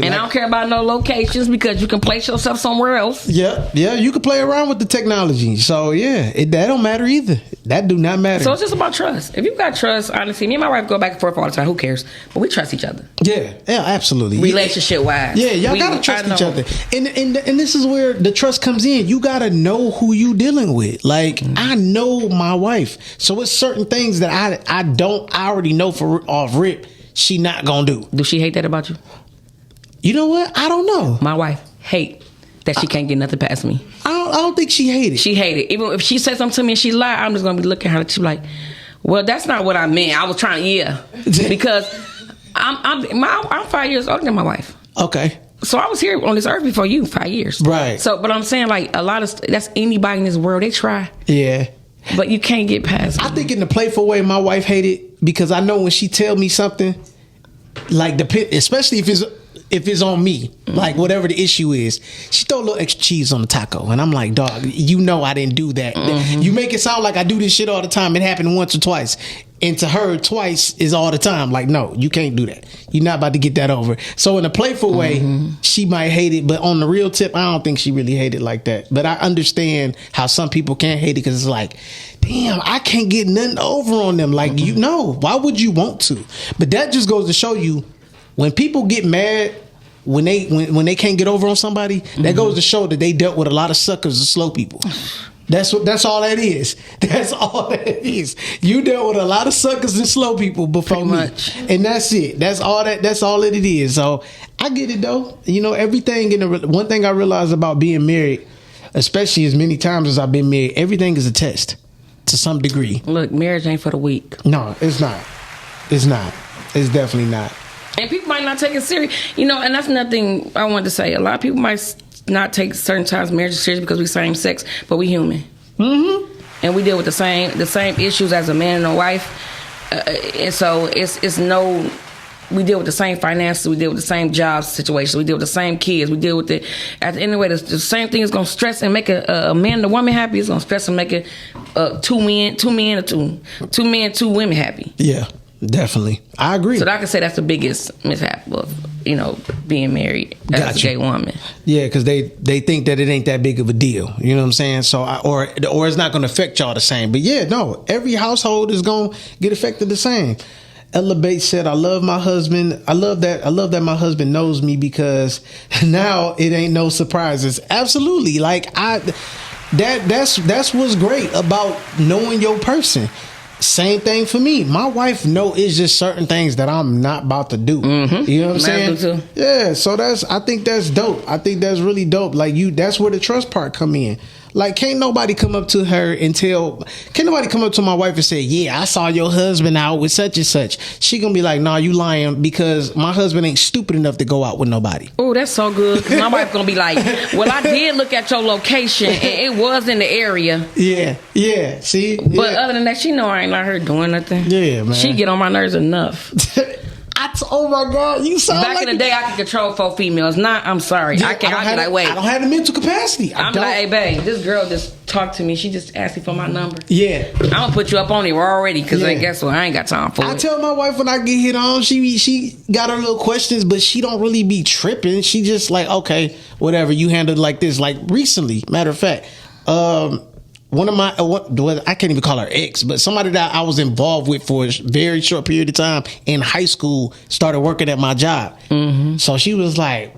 S3: And I don't care about no locations because you can place yourself somewhere else.
S2: Yeah, you can play around with the technology. So yeah, that don't matter either. That do not matter.
S3: So it's just about trust. If you've got trust, honestly, me and my wife go back and forth all the time. Who cares? But we trust each other.
S2: Yeah, absolutely.
S3: Relationship wise.
S2: Yeah, y'all gotta trust each other. And this is where the trust comes in. You gotta know who you dealing with. Like, I know my wife. So it's certain things that I already know off rip she not gonna do.
S3: Do she hate that about you?
S2: You know what? I don't know.
S3: My wife hate that she can't get nothing past me.
S2: I don't think she hated.
S3: She hated. Even if she said something to me and she lied, I'm just gonna be looking at her. She like, well, that's not what I meant. I was trying, because I'm 5 years older than my wife.
S2: Okay.
S3: So I was here on this earth before you, 5 years.
S2: Right.
S3: So, but I'm saying, like, a lot of that's anybody in this world. They try.
S2: Yeah.
S3: But you can't get past me.
S2: I think in the playful way, my wife hated because I know when she tell me something, like especially if it's on me, like whatever the issue is, she throw a little extra cheese on the taco, and I'm like, dog, you know I didn't do that. You make it sound like I do this shit all the time. It happened once or twice, and to her, twice is all the time. Like, no, you can't do that. You're not about to get that over. So in a playful way, she might hate it, but on the real tip, I don't think she really hate it like that. But I understand how some people can't hate it because it's like, damn, I can't get nothing over on them. Like, you know, why would you want to? But that just goes to show you, when people get mad, when they can't get over on somebody, that goes to show that they dealt with a lot of suckers and slow people. That's all that is. That's all that is. You dealt with a lot of suckers and slow people before me, and that's it. That's all that it is. So I get it though. You know, everything. One thing I realized about being married, especially as many times as I've been married, everything is a test to some degree.
S3: Look, marriage ain't for the weak.
S2: No, it's not. It's not. It's definitely not.
S3: And people might not take it serious, and that's nothing I wanted to say. A lot of people might not take certain times marriage serious because we same sex, but we human. And we deal with the same issues as a man and a wife. And so we deal with the same finances, we deal with the same job situation, we deal with the same kids, we deal with it. At the end of the way, the same thing is going to stress and make a man and a woman happy. It's going to stress and make it two men, two women happy.
S2: Yeah. Definitely. I agree.
S3: So I can say that's the biggest mishap of, being married as a gay woman.
S2: Yeah, because they think that it ain't that big of a deal. You know what I'm saying? So or it's not going to affect y'all the same. But yeah, no, every household is going to get affected the same. Ella Bates said, I love my husband. I love that my husband knows me because now it ain't no surprises. Absolutely. Like that's what's great about knowing your person. Same thing for me. My wife know it's just certain things that I'm not about to do. You know what I'm saying?
S3: Too.
S2: Yeah. So I think that's dope. I think that's really dope. Like that's where the trust part come in. Like, can't nobody come up to my wife and say, yeah, I saw your husband out with such and such. She gonna be like, nah, you lying, because my husband ain't stupid enough to go out with nobody.
S3: Oh, that's so good. Cause my wife gonna be like, well, I did look at your location and it was in the area.
S2: Yeah. See?
S3: But other than that, she know I ain't let her doing nothing.
S2: Yeah, man.
S3: She get on my nerves enough.
S2: Oh my God, you sound
S3: back in the day I could control 4 females. I'm sorry.
S2: Yeah,
S3: I can't. I
S2: don't have the mental capacity.
S3: I'm like, hey babe, this girl just talked to me. She just asked me for my number.
S2: Yeah.
S3: I'm gonna put you up on it already because guess what? I ain't got time for it.
S2: I tell my wife when I get hit on, she got her little questions, but she don't really be tripping. She just like, okay, whatever, you handled it like this. Like recently, matter of fact, one of my, I can't even call her ex, but somebody that I was involved with for a very short period of time in high school started working at my job. Mm-hmm. So she was like,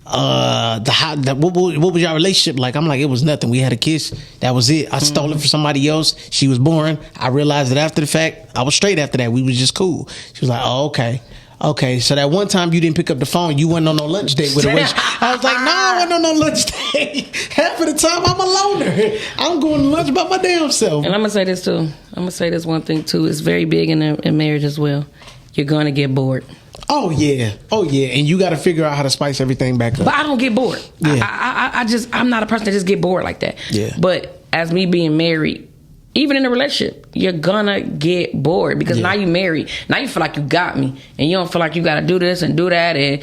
S2: what was your relationship like? I'm like, it was nothing. We had a kiss. That was it. I stole it from somebody else. She was boring. I realized that after the fact, I was straight after that. We was just cool. She was like, oh, okay. Okay, so that one time you didn't pick up the phone, you went on no lunch date with a waitress. I was like, no, I went on no lunch date. Half of the time, I'm a loner. I'm going to lunch by my damn self.
S3: And I'm going to say this, too. I'm going to say this one thing, too. It's very big in marriage as well. You're going to get bored.
S2: Oh, yeah. Oh, yeah. And you got to figure out how to spice everything back up.
S3: But I don't get bored.
S2: Yeah.
S3: I'm not a person that just get bored like that.
S2: Yeah.
S3: But as me being married, even in a relationship, you're gonna get bored because now you married. Now you feel like you got me, and you don't feel like you got to do this and do that and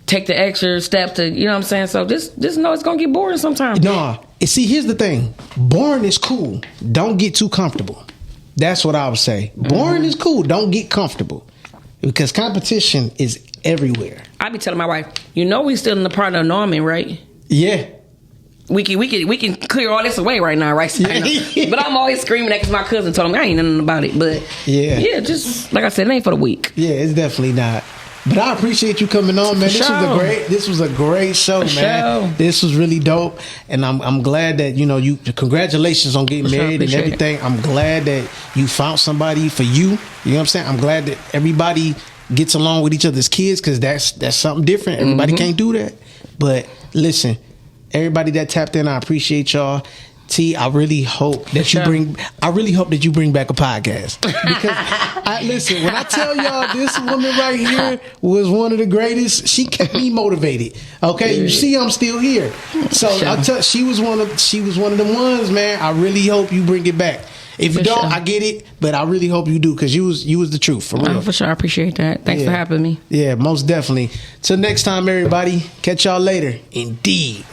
S3: take the extra steps to, you know what I'm saying? So just know it's gonna get boring sometimes.
S2: No, see, here's the thing: boring is cool. Don't get too comfortable. That's what I would say. Boring is cool. Don't get comfortable because competition is everywhere.
S3: I be telling my wife, we still in the part of Norman, right?
S2: Yeah.
S3: We can clear all this away right now, right?
S2: Yeah.
S3: But I'm always screaming that because my cousin told me I ain't nothing about it. But yeah, just like I said, it ain't for the weak.
S2: Yeah, it's definitely not. But I appreciate you coming on, man. This was a great show, man. This was really dope, and I'm glad that you. Congratulations on getting married and everything. I'm glad that you found somebody for you. You know what I'm saying? I'm glad that everybody gets along with each other's kids because that's something different. Everybody can't do that. But listen. Everybody that tapped in, I appreciate y'all. T, I really hope that you bring back a podcast because listen, when I tell y'all this woman right here was one of the greatest, she kept me motivated. Okay, you see, I'm still here. So she was one of the ones, man. I really hope you bring it back. If you don't, I get it, but I really hope you do because you was the truth for real.
S3: For sure, I appreciate that. Thanks for having me.
S2: Yeah, most definitely. Till next time, everybody. Catch y'all later. Indeed.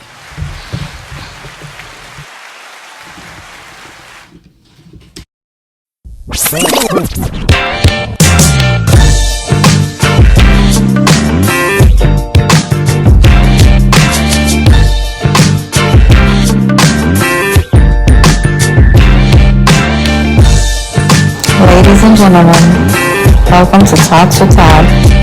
S1: Ladies and gentlemen, welcome to Talk to Todd.